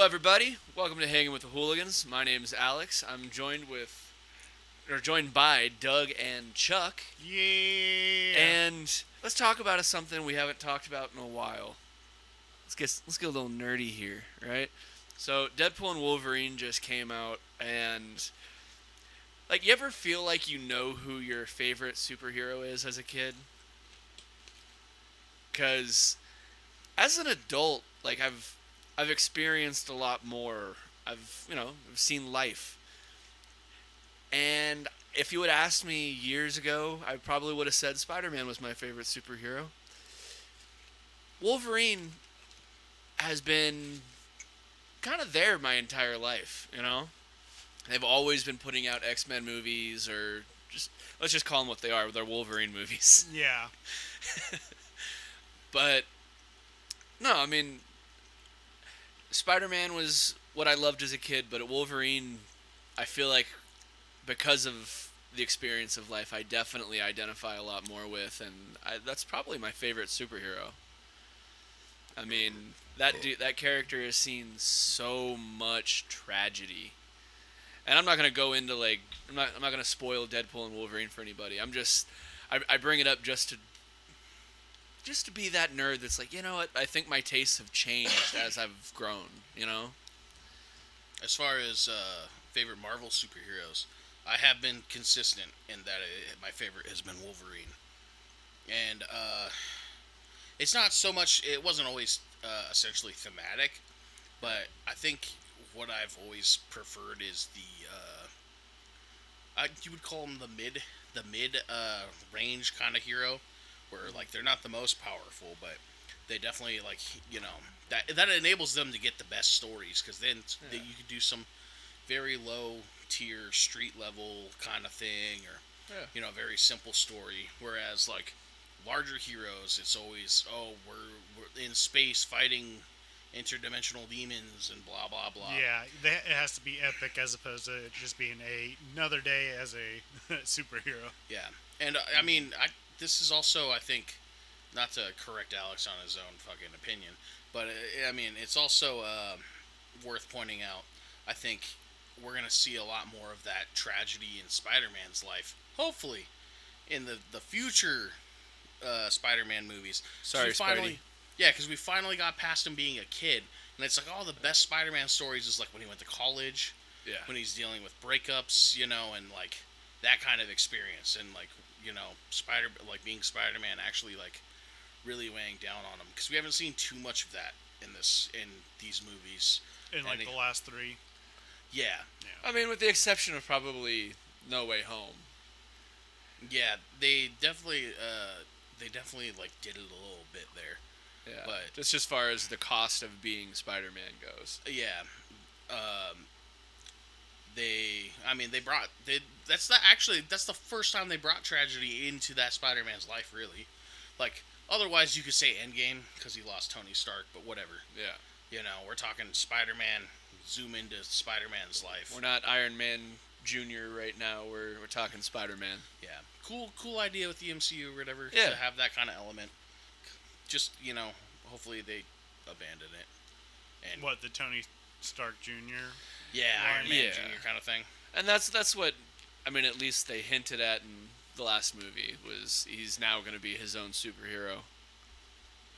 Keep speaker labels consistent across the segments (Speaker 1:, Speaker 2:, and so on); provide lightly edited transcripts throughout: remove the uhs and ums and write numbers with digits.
Speaker 1: everybody. Welcome to Hanging with the Hooligans. My name's Alex. I'm joined by Doug and Chuck.
Speaker 2: Yeah.
Speaker 1: And let's talk about something we haven't talked about in a while. Let's get a little nerdy here, right? So Deadpool and Wolverine just came out, and you ever feel like you know who your favorite superhero is as a kid? Because as an adult, I've experienced a lot more. I've seen life. And if you would asked me years ago, I probably would have said Spider-Man was my favorite superhero. Wolverine has been kind of there my entire life, you know? They've always been putting out X-Men movies, or let's just call them what they are. They're Wolverine movies.
Speaker 2: Yeah.
Speaker 1: But no, I mean, Spider-Man was what I loved as a kid, but Wolverine, I feel like because of the experience of life, I definitely identify a lot more with, and that's probably my favorite superhero. I mean, that character has seen so much tragedy, and I'm not gonna go into I'm not gonna spoil Deadpool and Wolverine for anybody. I bring it up just to be that nerd that's like, you know what? I think my tastes have changed as I've grown. You know.
Speaker 3: As far as favorite Marvel superheroes, I have been consistent in that my favorite has been Wolverine. And it's not so much, it wasn't always essentially thematic, but I think what I've always preferred is you would call him the mid range kind of hero, where they're not the most powerful, but they definitely that enables them to get the best stories, because then you could do some very low tier street level kind of thing, or very simple story. Whereas larger heroes, it's always we're in space fighting interdimensional demons and blah blah blah.
Speaker 2: Yeah, it has to be epic as opposed to just being another day as a superhero.
Speaker 3: Yeah, and I mean, this is also, I think, not to correct Alex on his own fucking opinion, but I mean, it's also worth pointing out, I think we're going to see a lot more of that tragedy in Spider-Man's life, hopefully, in the future Spider-Man movies.
Speaker 1: Sorry, Spidey.
Speaker 3: Yeah, because we finally got past him being a kid, and it's like all the best Spider-Man stories is when he went to college, when he's dealing with breakups, and that kind of experience, and being Spider-Man actually really weighing down on him, because we haven't seen too much of that in these movies.
Speaker 2: In the last three.
Speaker 3: Yeah.
Speaker 1: I mean, with the exception of probably No Way Home.
Speaker 3: Yeah, they definitely did it a little bit there.
Speaker 1: Yeah,
Speaker 3: but
Speaker 1: just as far as the cost of being Spider-Man goes.
Speaker 3: Yeah. That's the first time they brought tragedy into that Spider-Man's life, really. Otherwise you could say Endgame, because he lost Tony Stark, but whatever.
Speaker 1: Yeah.
Speaker 3: We're talking Spider-Man, zoom into Spider-Man's life.
Speaker 1: We're not Iron Man Jr. right now, we're talking Spider-Man.
Speaker 3: Yeah. Cool idea with the MCU or whatever,
Speaker 1: yeah,
Speaker 3: to have that kind of element. Just, hopefully they abandon it. And
Speaker 2: what, the Tony Stark Jr.?
Speaker 3: Yeah, Iron Man Jr. kind of thing.
Speaker 1: And that's what, I mean, at least they hinted at in the last movie, was he's now going to be his own superhero.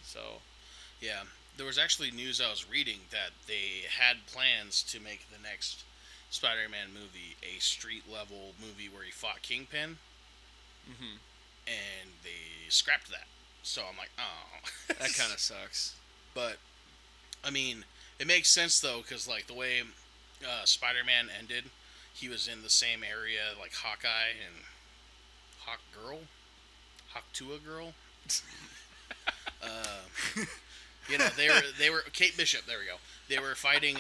Speaker 1: So,
Speaker 3: yeah, there was actually news I was reading that they had plans to make the next Spider-Man movie a street-level movie where he fought Kingpin.
Speaker 1: Mm-hmm.
Speaker 3: And they scrapped that. So I'm like, oh.
Speaker 1: That kind of sucks.
Speaker 3: But, I mean, it makes sense, though, because, the way Spider-Man ended, he was in the same area, Hawkeye and Hawk-Tua Girl. They were Kate Bishop, there we go. They were fighting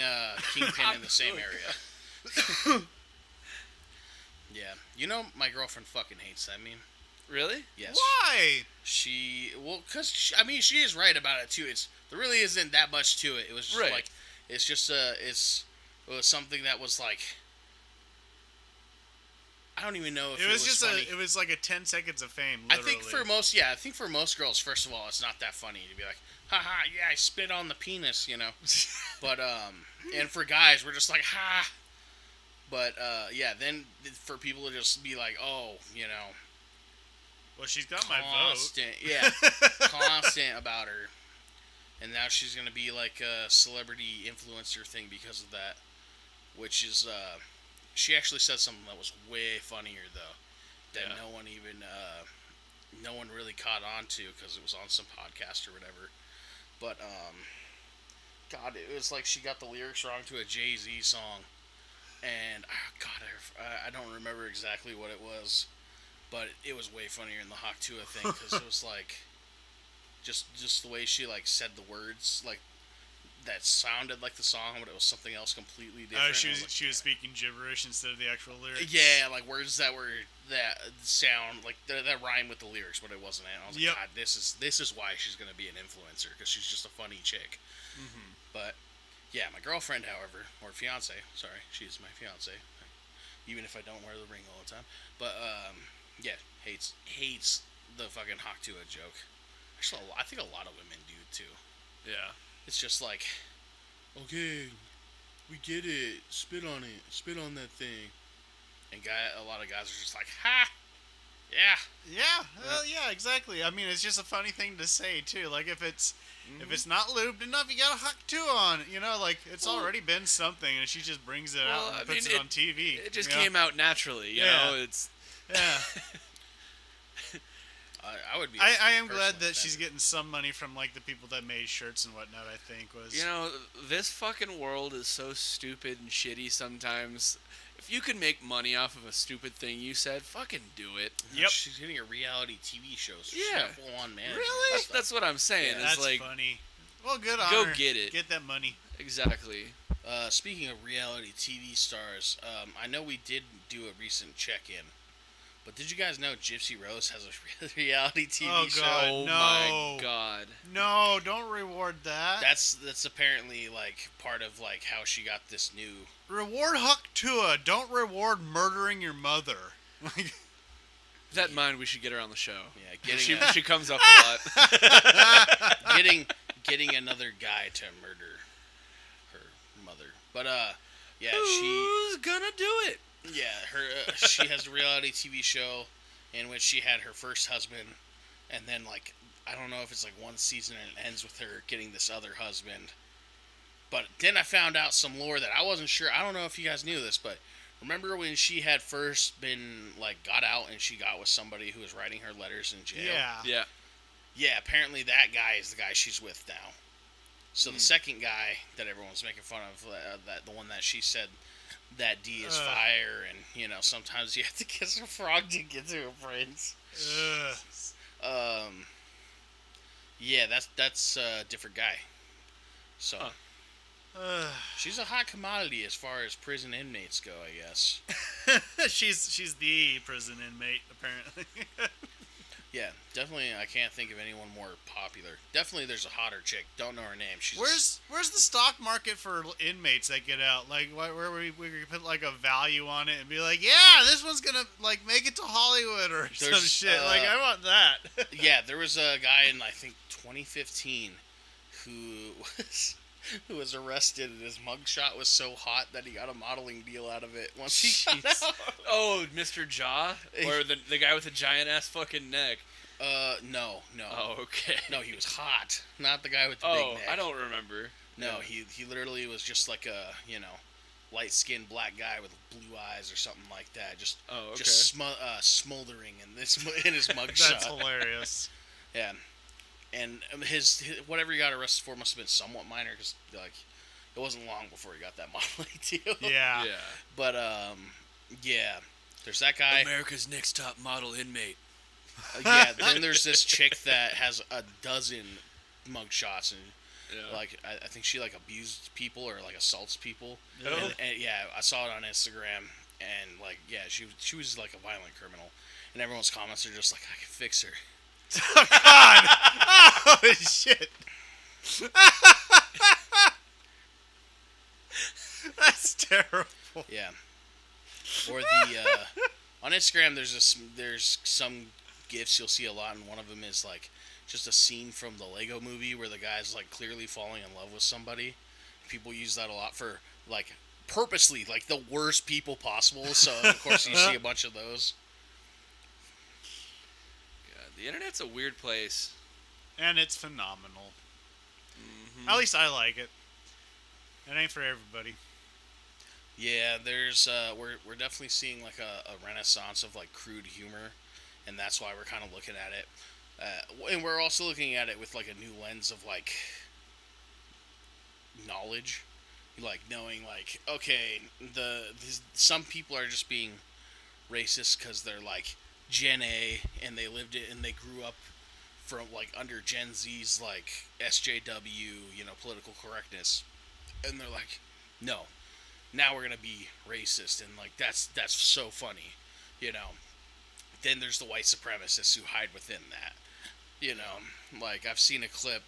Speaker 3: Kingpin in the same area. Yeah. My girlfriend fucking hates that meme.
Speaker 1: Really?
Speaker 3: Yes.
Speaker 2: Why?
Speaker 3: Because she is right about it too. There really isn't that much to it. It was just
Speaker 1: right.
Speaker 3: It was something that was I don't even know if
Speaker 2: It was just
Speaker 3: funny.
Speaker 2: it was like a 10 seconds of fame.
Speaker 3: I
Speaker 2: Literally.
Speaker 3: think for most girls, first of all, it's not that funny to be like, haha, yeah, I spit on the penis, you know. But and for guys, we're just like, ha. But yeah, then for people to just be like, oh, you know,
Speaker 2: Well, she's got my vote.
Speaker 3: constant, yeah, constant about her, and now she's gonna be like a celebrity influencer thing because of that, which is she actually said something that was way funnier though, that no one really caught on to because it was on some podcast or whatever. But God, it was like she got the lyrics wrong to a Jay-Z song, and God, I don't remember exactly what it was, but it was way funnier in the Hawk Tuah thing because it was like just the way she like said the words like that sounded like the song, but it was something else completely different.
Speaker 2: She was speaking gibberish instead of the actual lyrics.
Speaker 3: Yeah, like words that sound like that rhyme with the lyrics, but it wasn't it. And I was like, God, this is why she's gonna be an influencer because she's just a funny chick.
Speaker 2: Mm-hmm.
Speaker 3: But yeah, my girlfriend, however, or fiance, sorry, she's my fiance, even if I don't wear the ring all the time. But yeah, hates the fucking Hawk Tuah joke. Actually, I think a lot of women do too.
Speaker 1: Yeah.
Speaker 3: It's just like, okay, we get it. Spit on it. Spit on that thing. And a lot of guys are just like, ha! Yeah.
Speaker 2: Yeah, well, yeah, exactly. I mean, it's just a funny thing to say too. Like if it's not lubed enough, you gotta Hawk Tuah on it. You know, like it's already been something, and she just brings it out and puts it on TV.
Speaker 1: It just came out naturally. You know, it's
Speaker 2: yeah.
Speaker 3: I would be.
Speaker 2: I am glad that she's getting some money from like the people that made shirts and whatnot. I think was.
Speaker 1: You know, this fucking world is so stupid and shitty sometimes. If you can make money off of a stupid thing you said, fucking do it.
Speaker 2: Yep.
Speaker 3: She's getting a reality TV show. So
Speaker 1: Yeah.
Speaker 3: she's full on man.
Speaker 1: Really? That's what I'm saying.
Speaker 2: Yeah,
Speaker 1: it's
Speaker 2: that's
Speaker 1: like,
Speaker 2: funny. Well, good on
Speaker 1: go
Speaker 2: her.
Speaker 1: get it.
Speaker 2: Get that money.
Speaker 1: Exactly.
Speaker 3: Speaking of reality TV stars, I know we did do a recent check-in, but did you guys know Gypsy Rose has a reality TV show?
Speaker 2: God,
Speaker 1: Oh
Speaker 2: no.
Speaker 1: my god.
Speaker 2: No, don't reward that.
Speaker 3: That's apparently like part of like how she got this new.
Speaker 2: Reward Hawk Tuah. Don't reward murdering your mother.
Speaker 1: With that in mind, we should get her on the show.
Speaker 3: Yeah,
Speaker 1: She comes up a lot.
Speaker 3: getting another guy to murder her mother. But yeah,
Speaker 1: Who's gonna do it?
Speaker 3: she has a reality TV show in which she had her first husband, and then like I don't know if it's like one season and it ends with her getting this other husband. But then I found out some lore that I wasn't sure. I don't know if you guys knew this, but remember when she had first been like got out and she got with somebody who was writing her letters in jail?
Speaker 2: Yeah.
Speaker 3: Yeah, apparently that guy is the guy she's with now. So the second guy that everyone's making fun of, that the one that she said that D is fire, and you know sometimes you have to kiss a frog to get to a prince. Yeah, that's a different guy. So she's a hot commodity as far as prison inmates go, I guess.
Speaker 2: she's the prison inmate apparently.
Speaker 3: Yeah, definitely. I can't think of anyone more popular. Definitely, there's a hotter chick. Don't know her name. She's
Speaker 2: Where's the stock market for inmates that get out? Like, where we put like a value on it and be like, yeah, this one's gonna like make it to Hollywood or some shit. Like, I want that.
Speaker 3: Yeah, there was a guy in I think 2015 who was arrested, and his mugshot was so hot that he got a modeling deal out of it once he got out.
Speaker 1: Oh, Mr. Jaw? Or the guy with the giant ass fucking neck?
Speaker 3: No.
Speaker 1: Oh, okay.
Speaker 3: No, he was hot. Not the guy with the
Speaker 1: Oh,
Speaker 3: big neck.
Speaker 1: I don't remember.
Speaker 3: No, he literally was just like a, light-skinned black guy with blue eyes or something like that. Just smoldering in his mugshot.
Speaker 2: That's hilarious.
Speaker 3: Yeah. And his whatever he got arrested for must have been somewhat minor because like it wasn't long before he got that modeling deal.
Speaker 2: Yeah.
Speaker 3: But yeah, there's that guy.
Speaker 1: America's Next Top Model Inmate.
Speaker 3: Yeah. Then there's this chick that has a dozen mugshots, and like I think she like abused people or like assaults people.
Speaker 1: Oh.
Speaker 3: And yeah, I saw it on Instagram, and like she was like a violent criminal, and everyone's comments are just like I can fix her.
Speaker 2: Oh God! Oh shit! That's terrible.
Speaker 3: Yeah. Or On Instagram, there's some gifs you'll see a lot, and one of them is like just a scene from the Lego Movie where the guy's like clearly falling in love with somebody. People use that a lot for like purposely like the worst people possible. So of course you see a bunch of those.
Speaker 1: God, the internet's a weird place.
Speaker 2: And it's phenomenal.
Speaker 1: Mm-hmm.
Speaker 2: At least I like it. It ain't for everybody.
Speaker 3: Yeah, there's we're definitely seeing like a renaissance of like crude humor, and that's why we're kind of looking at it. And we're also looking at it with like a new lens of like knowledge, like knowing like okay, some people are just being racist because they're like Gen A and they lived it and they grew up from like under Gen Z's like SJW, political correctness, and they're like, no, now we're gonna be racist, and like that's so funny, you know. Then there's the white supremacists who hide within that, you know. Like I've seen a clip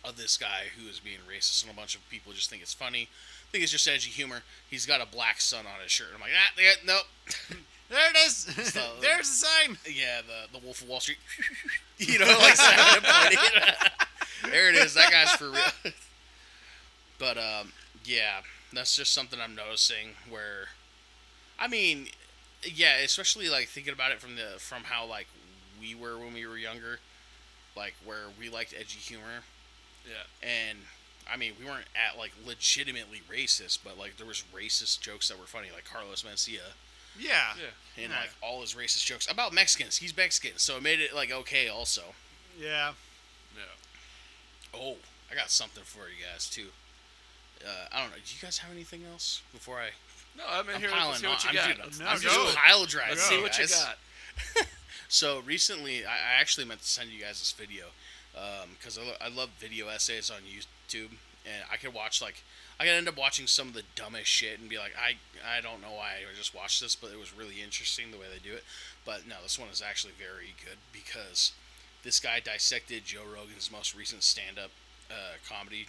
Speaker 3: of this guy who is being racist, and a bunch of people just think it's funny. I think it's just edgy humor. He's got a black sun on his shirt. I'm like, yeah, nope.
Speaker 2: There it is. There's the sign.
Speaker 3: Yeah, the Wolf of Wall Street. Like Simon pointing. There it is. That guy's for real. But yeah, that's just something I'm noticing. Where, I mean, yeah, especially like thinking about it from how like we were when we were younger, like where we liked edgy humor.
Speaker 1: Yeah.
Speaker 3: And I mean, we weren't at like legitimately racist, but like there was racist jokes that were funny, like Carlos Mencia.
Speaker 2: Yeah.
Speaker 3: And like all his racist jokes about Mexicans. He's Mexican, so it made it like okay also.
Speaker 2: Yeah.
Speaker 1: Yeah.
Speaker 3: Oh, I got something for you guys too. I don't know. Do you guys have anything else before I?
Speaker 1: No, I'm in here. Let's see what you got.
Speaker 3: I'm just pile driving.
Speaker 1: Let's see what you got.
Speaker 3: So recently, I actually meant to send you guys this video because I love video essays on YouTube, and I could end up watching some of the dumbest shit and be like, I don't know why I just watched this, but it was really interesting the way they do it. But no, this one is actually very good because this guy dissected Joe Rogan's most recent stand-up comedy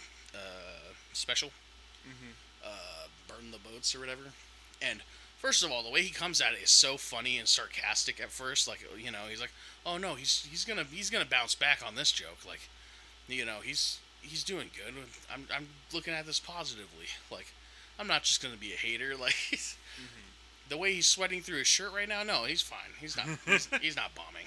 Speaker 3: special, Burn the Boats or whatever. And first of all, the way he comes at it is so funny and sarcastic at first. Like, he's like, oh no, he's gonna bounce back on this joke. Like, he's doing good. I'm looking at this positively. Like, I'm not just gonna be a hater. Like, the way he's sweating through his shirt right now, no, he's fine. He's not. He's not bombing.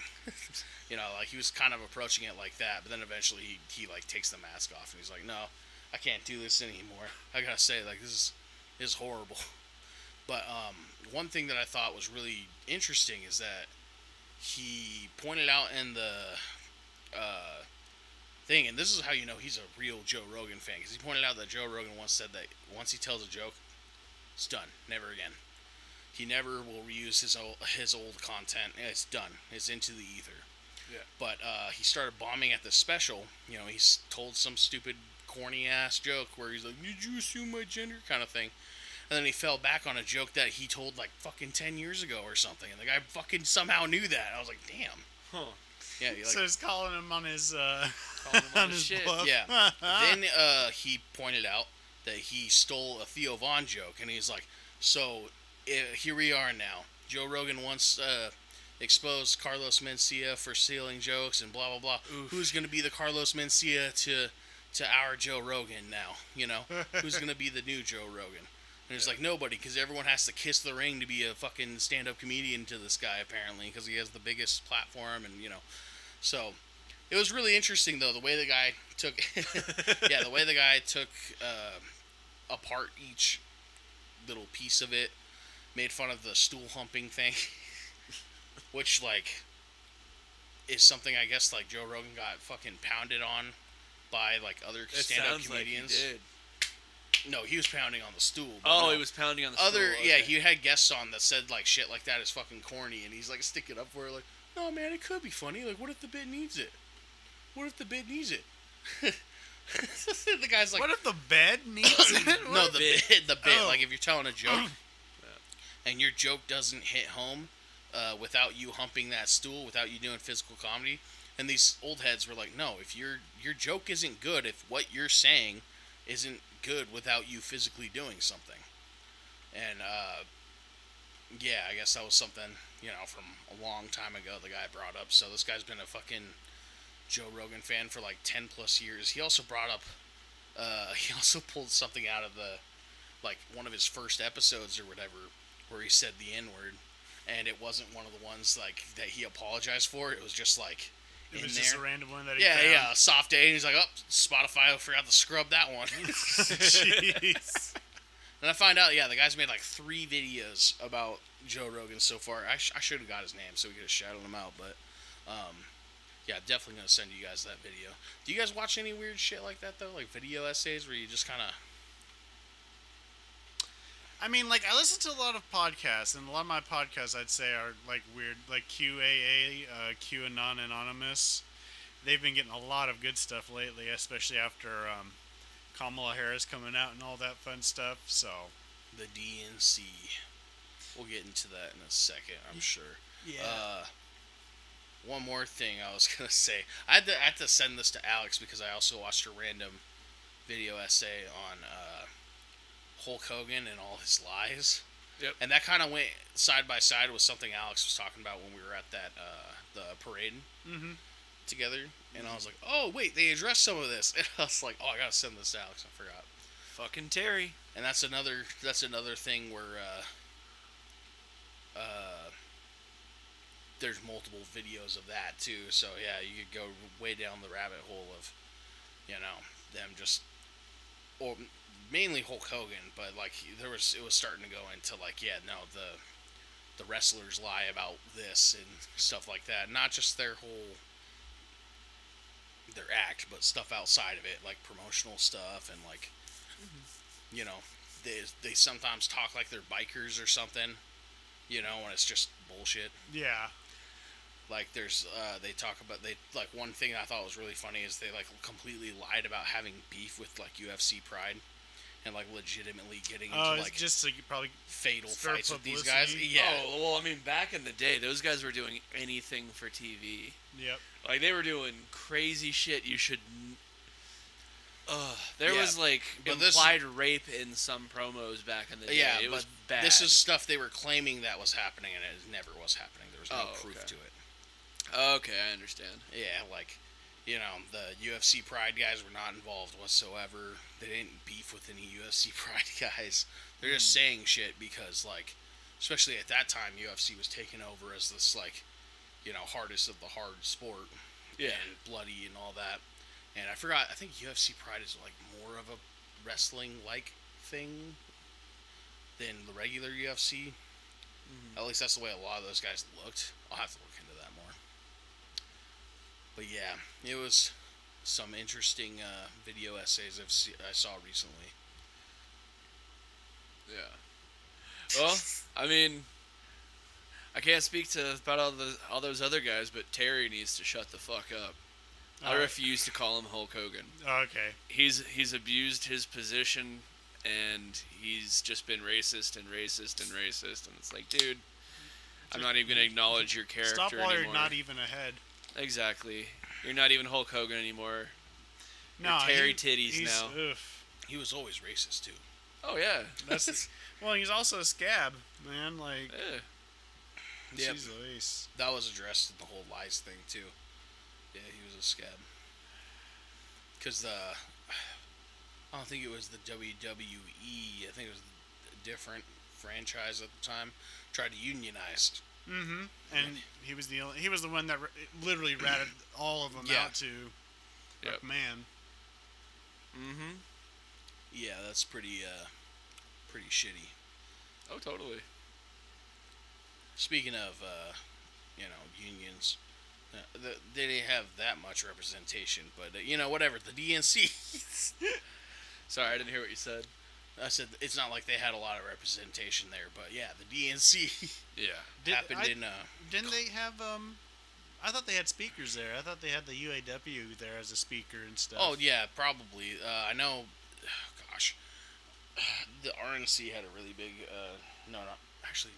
Speaker 3: Like he was kind of approaching it like that, but then eventually he like takes the mask off and he's like, no, I can't do this anymore. I gotta say, like, this is horrible. But one thing that I thought was really interesting is that he pointed out in the thing, and this is how you know he's a real Joe Rogan fan, because he pointed out that Joe Rogan once said that once he tells a joke, it's done, never again. He never will reuse his old content. It's done. It's into the ether.
Speaker 1: Yeah.
Speaker 3: But he started bombing at the special. He's told some stupid, corny ass joke where he's like, "Did you assume my gender?" kind of thing. And then he fell back on a joke that he told like fucking 10 years ago or something. And the guy fucking somehow knew that. I was like, damn.
Speaker 1: Huh.
Speaker 3: Yeah.
Speaker 2: So he's calling him on his
Speaker 1: on his shit.
Speaker 2: bluff.
Speaker 3: Yeah. Then he pointed out that he stole a Theo Von joke. And he's like, so here we are now. Joe Rogan once exposed Carlos Mencia for stealing jokes and blah, blah, blah. Oof. Who's going to be the Carlos Mencia to our Joe Rogan now? Who's going to be the new Joe Rogan? And it's like nobody, because everyone has to kiss the ring to be a fucking stand-up comedian to this guy, apparently, because he has the biggest platform, and So, it was really interesting, though, the way the guy took... apart each little piece of it, made fun of the stool humping thing, which, like, is something, I guess, like, Joe Rogan got fucking pounded on by, like, other stand-up comedians.
Speaker 1: Like he did.
Speaker 3: No, he was pounding on the stool.
Speaker 1: Oh, he was pounding on the stool. Okay.
Speaker 3: Yeah, he had guests on that said, like, shit like that is fucking corny, and he's, like, sticking up for it, like, no, man, it could be funny. Like, what if the bit needs it? What if the bit needs it? The guy's like...
Speaker 2: What if the bed needs it?
Speaker 3: No, the bit.
Speaker 2: Oh.
Speaker 3: Like, if you're telling a joke, and your joke doesn't hit home without you humping that stool, without you doing physical comedy, and these old heads were like, no, if your joke isn't good, if what you're saying isn't good without you physically doing something. And yeah, I guess that was something, from a long time ago the guy brought up. So this guy's been a fucking Joe Rogan fan for like 10 plus years. He also brought up, he also pulled something out of like one of his first episodes or whatever, where he said the N word, and it wasn't one of the ones like that he apologized for. It was just like
Speaker 2: It
Speaker 3: in
Speaker 2: was
Speaker 3: there.
Speaker 2: just a random one that he
Speaker 3: Yeah,
Speaker 2: found.
Speaker 3: yeah, a soft day, and he's like, "Oh, Spotify forgot to scrub that one."
Speaker 2: Jeez.
Speaker 3: And I find out, yeah, the guy's made like 3 videos about Joe Rogan so far. I should have got his name so we could have shouted him out, but yeah, definitely gonna send you guys that video. Do you guys watch any weird shit like that though, like video essays where you just kind of?
Speaker 2: I mean, like, I listen to a lot of podcasts, and a lot of my podcasts, I'd say, are, like, weird. Like, QAA, QAnon Anonymous. They've been getting a lot of good stuff lately, especially after Kamala Harris coming out and all that fun stuff, so...
Speaker 3: The DNC. We'll get into that in a second, I'm sure.
Speaker 2: Yeah.
Speaker 3: One more thing I was going to say. I had to send this to Alex because I also watched a random video essay on Hulk Hogan and all his lies.
Speaker 1: Yep.
Speaker 3: And that kind of went side by side with something Alex was talking about when we were at that the parade together. And I was like, oh, wait, they addressed some of this. And I was like, oh, I got to send this to Alex. I forgot.
Speaker 1: Fucking Terry.
Speaker 3: And that's another thing where there's multiple videos of that too. So yeah, you could go way down the rabbit hole of them just, or mainly Hulk Hogan, but like it was starting to go into like, yeah, no, the wrestlers lie about this and stuff like that. Not just their act, but stuff outside of it, like promotional stuff and like they sometimes talk like they're bikers or something, when it's just bullshit.
Speaker 2: Yeah.
Speaker 3: Like there's they talk about like one thing I thought was really funny is they like completely lied about having beef with like UFC Pride and like legitimately getting into like
Speaker 2: just so you probably
Speaker 3: fatal
Speaker 2: stir
Speaker 3: fights with these guys.
Speaker 2: publicity.
Speaker 3: Yeah.
Speaker 1: Oh, well, I mean, back in the day, those guys were doing anything for TV.
Speaker 2: Yep.
Speaker 1: Like, they were doing crazy shit you should... there
Speaker 3: Yeah,
Speaker 1: was, like,
Speaker 3: but
Speaker 1: implied rape in some promos back in the day.
Speaker 3: Yeah,
Speaker 1: it was bad.
Speaker 3: this is stuff they were claiming that was happening and it never was happening. There was no proof
Speaker 1: okay.
Speaker 3: to it.
Speaker 1: Okay, I understand.
Speaker 3: Yeah, like, the UFC Pride guys were not involved whatsoever. They didn't beef with any UFC Pride guys. They're just saying shit because, like, especially at that time, UFC was taken over as this, like, hardest of the hard sport.
Speaker 1: Yeah.
Speaker 3: And bloody and all that. And I forgot, I think UFC Pride is, like, more of a wrestling-like thing than the regular UFC. At least that's the way a lot of those guys looked. I'll have to look into that more. But yeah, it was some interesting video essays I saw recently.
Speaker 1: Yeah. Well, I mean, I can't speak about all those other guys, but Terry needs to shut the fuck up. I refuse to call him Hulk Hogan.
Speaker 2: Okay.
Speaker 1: He's abused his position, and he's just been racist and racist and racist. And it's like, dude, I'm not even gonna acknowledge your character
Speaker 2: Stop while
Speaker 1: anymore.
Speaker 2: you're not even ahead.
Speaker 1: Exactly. You're not even Hulk Hogan anymore.
Speaker 2: No,
Speaker 1: You're Terry Titties
Speaker 2: he's,
Speaker 1: now.
Speaker 3: He was always racist too.
Speaker 1: Oh yeah.
Speaker 2: Well, he's also a scab, man. Like,
Speaker 3: yeah.
Speaker 2: Jeez Louise.
Speaker 3: That was addressed in the whole lies thing too. Yeah, he was a scab. Because I don't think it was the WWE. I think it was a different franchise at the time. Tried to unionize.
Speaker 2: And he was the one that literally ratted all of them out to McMahon.
Speaker 3: Yeah, that's pretty shitty.
Speaker 1: Oh, totally.
Speaker 3: Speaking of, unions, they didn't have that much representation, but whatever. The DNC.
Speaker 1: Sorry, I didn't hear what you said.
Speaker 3: I said it's not like they had a lot of representation there, but yeah, the DNC.
Speaker 1: Yeah.
Speaker 3: happened in.
Speaker 2: Didn't they have? I thought they had speakers there. I thought they had the UAW there as a speaker and stuff.
Speaker 3: Oh yeah, probably. I know. Gosh, the RNC had a really big. No, actually.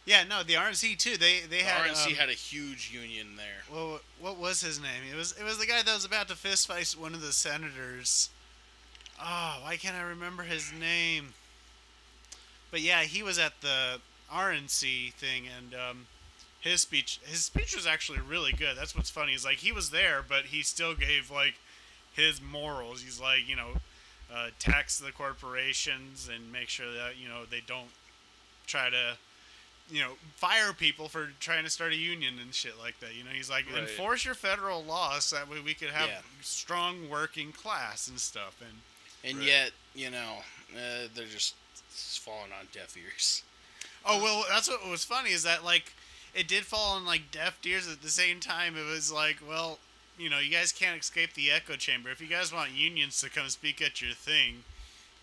Speaker 2: Yeah, no, the RNC too. They had.
Speaker 3: RNC had a huge union there.
Speaker 2: Well, what was his name? It was the guy that was about to fist fight one of the senators. Oh, why can't I remember his name? But yeah, he was at the RNC thing, and his speech was actually really good. That's what's funny is like he was there, but he still gave like his morals. He's like, tax the corporations and make sure that they don't try to fire people for trying to start a union and shit like that. He's like,
Speaker 1: Right.
Speaker 2: enforce your federal laws so that way we could have
Speaker 3: Yeah.
Speaker 2: strong working class and stuff.
Speaker 3: And
Speaker 1: Right.
Speaker 3: yet, they're just falling on deaf ears.
Speaker 2: Oh well, that's what was funny is that like it did fall on like deaf ears at the same time. It was like, well, you guys can't escape the echo chamber. If you guys want unions to come speak at your thing,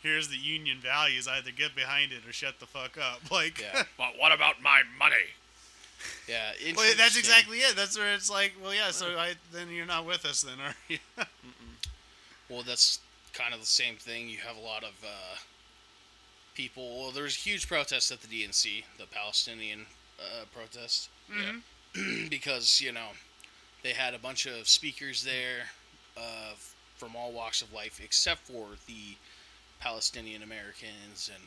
Speaker 2: here's the union values. Either get behind it or shut the fuck up. Like,
Speaker 3: Yeah.
Speaker 1: But what about my money?
Speaker 3: Yeah,
Speaker 2: well, that's
Speaker 3: interesting.
Speaker 2: exactly it. That's where it's like, well, yeah. So then you're not with us, then, are you?
Speaker 3: Well, that's kind of the same thing. You have a lot of people. Well, there was a huge protest at the DNC, the Palestinian protest, because they had a bunch of speakers there from all walks of life, except for the Palestinian Americans and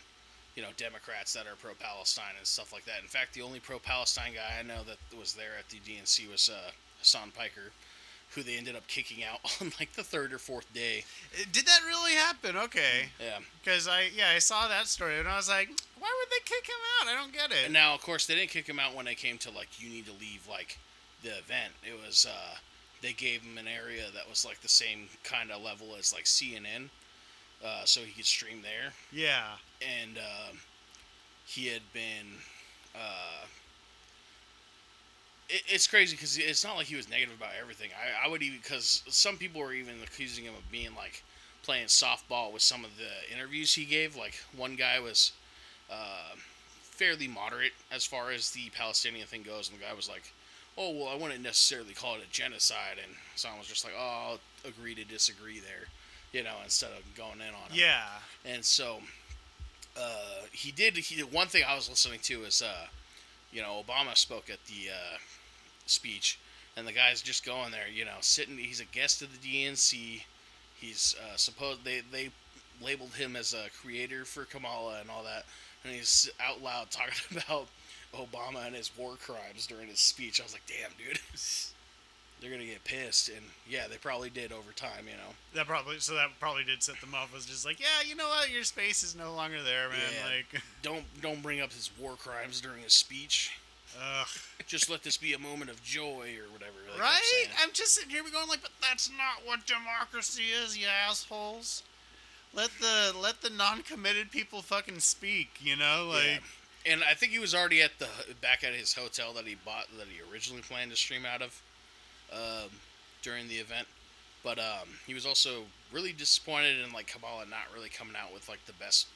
Speaker 3: Democrats that are pro-Palestine and stuff like that. In fact, the only pro-Palestine guy I know that was there at the DNC was Hassan Piker, who they ended up kicking out on like the third or fourth day.
Speaker 2: Did that really happen? Okay.
Speaker 3: Yeah.
Speaker 2: Because I saw that story and I was like, why would they kick him out? I don't get it.
Speaker 3: And now, of course, they didn't kick him out when they came to like you need to leave like the event. It was they gave him an area that was like the same kind of level as like CNN, so he could stream there.
Speaker 2: Yeah.
Speaker 3: And he had been. It's crazy because it's not like he was negative about everything. I would even, because some people were even accusing him of being like playing softball with some of the interviews he gave. Like one guy was fairly moderate as far as the Palestinian thing goes, and the guy was like, "Oh well, I wouldn't necessarily call it a genocide," and someone was just like, "Oh, I'll agree to disagree there," instead of going in on him.
Speaker 2: Yeah.
Speaker 3: And so he did. One thing I was listening to is Obama spoke at the speech, and the guy's just going there, sitting. He's a guest of the DNC. He's they labeled him as a creator for Kamala and all that, and he's out loud talking about Obama and his war crimes during his speech. I was like, damn, dude. They're gonna get pissed, and yeah, they probably did over time,
Speaker 2: That probably did set them off. Was just like, yeah, you know what, your space is no longer there, man.
Speaker 3: Yeah.
Speaker 2: Like,
Speaker 3: Don't bring up his war crimes during his speech.
Speaker 2: ugh.
Speaker 3: Just let this be a moment of joy or whatever. Like I'm
Speaker 2: Right?
Speaker 3: saying.
Speaker 2: I'm just sitting here going like, but that's not what democracy is, you assholes. Let the non-committed people fucking speak, Like,
Speaker 3: Yeah. And I think he was already back at his hotel that he bought, that he originally planned to stream out of during the event. But he was also really disappointed in like Kamala not really coming out with like the best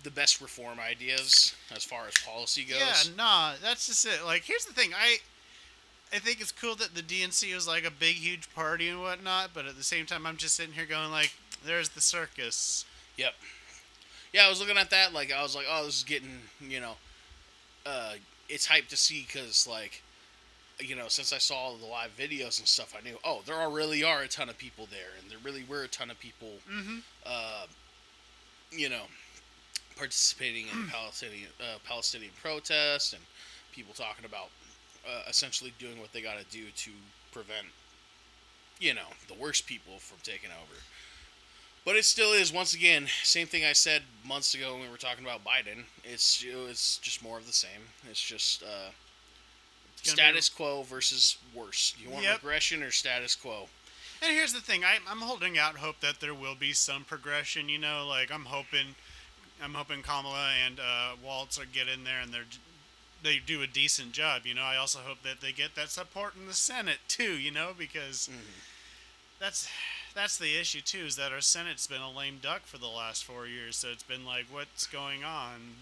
Speaker 3: the best reform ideas as far as policy goes.
Speaker 2: yeah, nah, that's just it. Like, here's the thing, I think it's cool that the DNC was like a big, huge party and whatnot, but at the same time, I'm just sitting here going like, there's the circus.
Speaker 3: Yep. Yeah, I was looking at that. Like, I was like, oh, this is getting, it's hype to see because, like, since I saw the live videos and stuff, I knew, oh, really are a ton of people there, and there really were a ton of people, participating in Palestinian protests and people talking about essentially doing what they got to do to prevent, the worst people from taking over. But it still is, once again, same thing I said months ago when we were talking about Biden. It's just more of the same. It's just status quo versus worse. You want regression or status quo?
Speaker 2: And here's the thing, I'm holding out hope that there will be some progression. Like I'm hoping Kamala and Waltz get in there and they do a decent job. I also hope that they get that support in the Senate too. Because that's the issue too, is that our Senate's been a lame duck for the last 4 years. So it's been like, what's going on?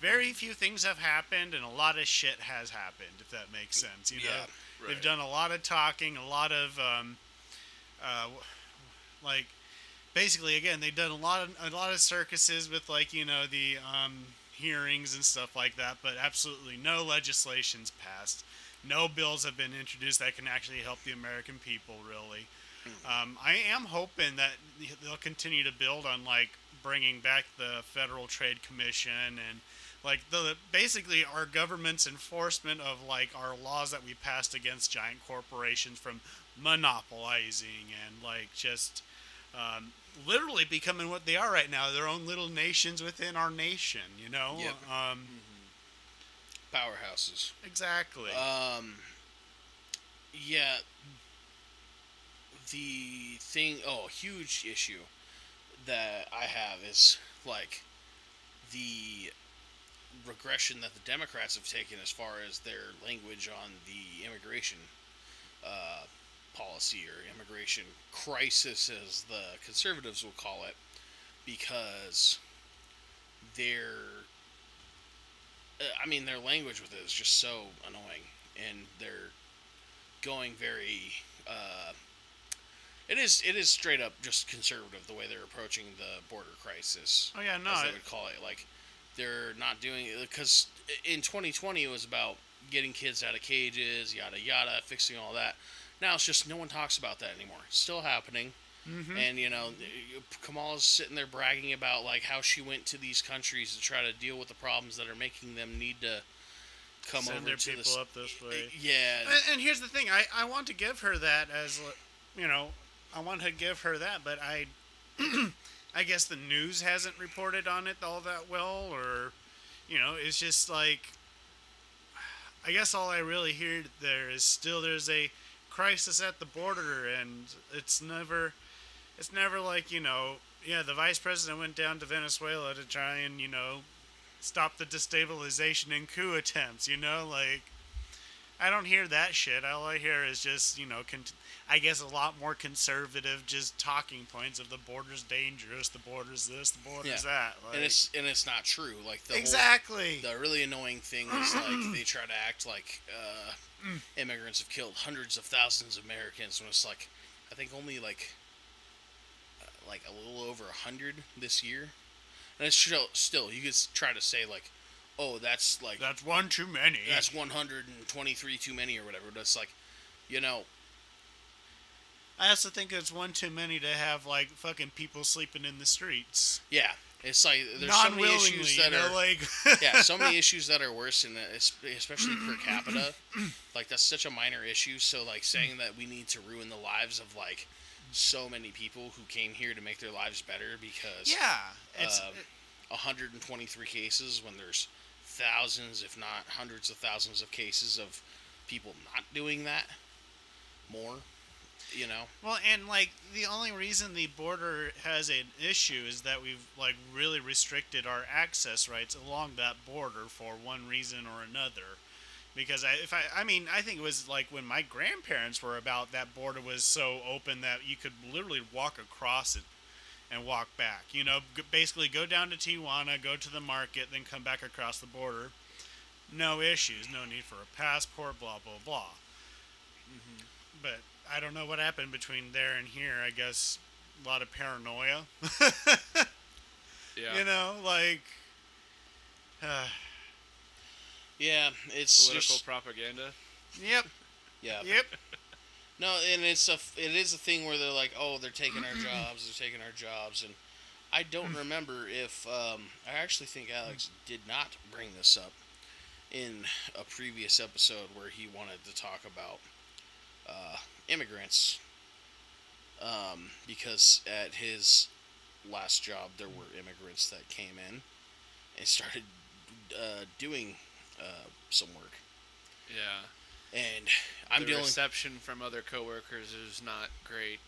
Speaker 2: Very few things have happened, and a lot of shit has happened. If that makes sense,
Speaker 3: Yeah,
Speaker 1: right.
Speaker 2: They've done a lot of talking, a lot of like, basically, again, they've done a lot of circuses with like the hearings and stuff like that, but absolutely no legislation's passed. No bills have been introduced that can actually help the American people, really. I am hoping that they'll continue to build on like bringing back the Federal Trade Commission and Like basically our government's enforcement of like our laws that we passed against giant corporations from monopolizing and like just um, literally becoming what they are right now, their own little nations within our nation. You know.
Speaker 3: Yep. Powerhouses.
Speaker 2: Exactly.
Speaker 3: Yeah. The thing. Oh, huge issue that I have is like the regression that the Democrats have taken as far as their language on the immigration uh, policy or immigration crisis, as the conservatives will call it, because their, I mean, their language with it is just so annoying, and they're going very. It is straight up just conservative the way they're approaching the border crisis,
Speaker 2: Oh yeah, no.
Speaker 3: as they would call it. Like they're not doing it because in 2020 it was about getting kids out of cages, yada yada, fixing all that. Now it's just no one talks about that anymore. It's still happening, and Kamala's sitting there bragging about like how she went to these countries to try to deal with the problems that are making them need to come
Speaker 2: Send
Speaker 3: over
Speaker 2: their
Speaker 3: to
Speaker 2: people
Speaker 3: this.
Speaker 2: up this way.
Speaker 3: Yeah,
Speaker 2: And here's the thing, I want to give her that as, you know, I want to give her that, but I guess the news hasn't reported on it all that well, or, you know, it's just like, I guess all I really hear there is still there's a crisis at the border, and it's never like, you know, yeah, the vice president went down to Venezuela to try and, you know, stop the destabilization and coup attempts, you know, like, I don't hear that shit. All I hear is just, you know, I guess a lot more conservative, just talking points of the border's dangerous, the border's this, the border's that. Like,
Speaker 3: and it's not true. Like
Speaker 2: exactly.
Speaker 3: The really annoying thing is like they try to act like immigrants have killed hundreds of thousands of Americans when it's like I think only like a little over 100 this year, and it's still you could try to say like, oh, that's like
Speaker 2: that's one too many.
Speaker 3: That's 123 too many or whatever. But it's like, you know.
Speaker 2: I also think it's one too many to have like fucking people sleeping in the streets.
Speaker 3: Yeah, it's like there's so many issues that are
Speaker 2: like
Speaker 3: yeah, so many issues that are worse, and especially per capita. Like that's such a minor issue. So like saying that we need to ruin the lives of like so many people who came here to make their lives better because
Speaker 2: it's
Speaker 3: 123 cases when there's thousands, if not hundreds of thousands of cases of people not doing that more. You know.
Speaker 2: Well, and like the only reason the border has an issue is that we've like really restricted our access rights along that border for one reason or another. Because I mean, I think it was like when my grandparents were about, that border was so open that you could literally walk across it and walk back. You know, basically go down to Tijuana, go to the market, then come back across the border. No issues, no need for a passport, blah blah blah. But I don't know what happened between there and here. I guess a lot of paranoia.
Speaker 1: Yeah.
Speaker 2: You know, like.
Speaker 3: Yeah, it's
Speaker 1: Political
Speaker 3: just,
Speaker 1: propaganda.
Speaker 2: Yep.
Speaker 3: yeah.
Speaker 2: Yep.
Speaker 3: No, and it is a thing where they're like, oh, they're taking our jobs, and I don't remember if I actually think Alex did not bring this up in a previous episode where he wanted to talk about immigrants, because at his last job there were immigrants that came in and started doing some work.
Speaker 1: Yeah.
Speaker 3: And I'm
Speaker 1: the
Speaker 3: dealing.
Speaker 1: reception from other coworkers is not great.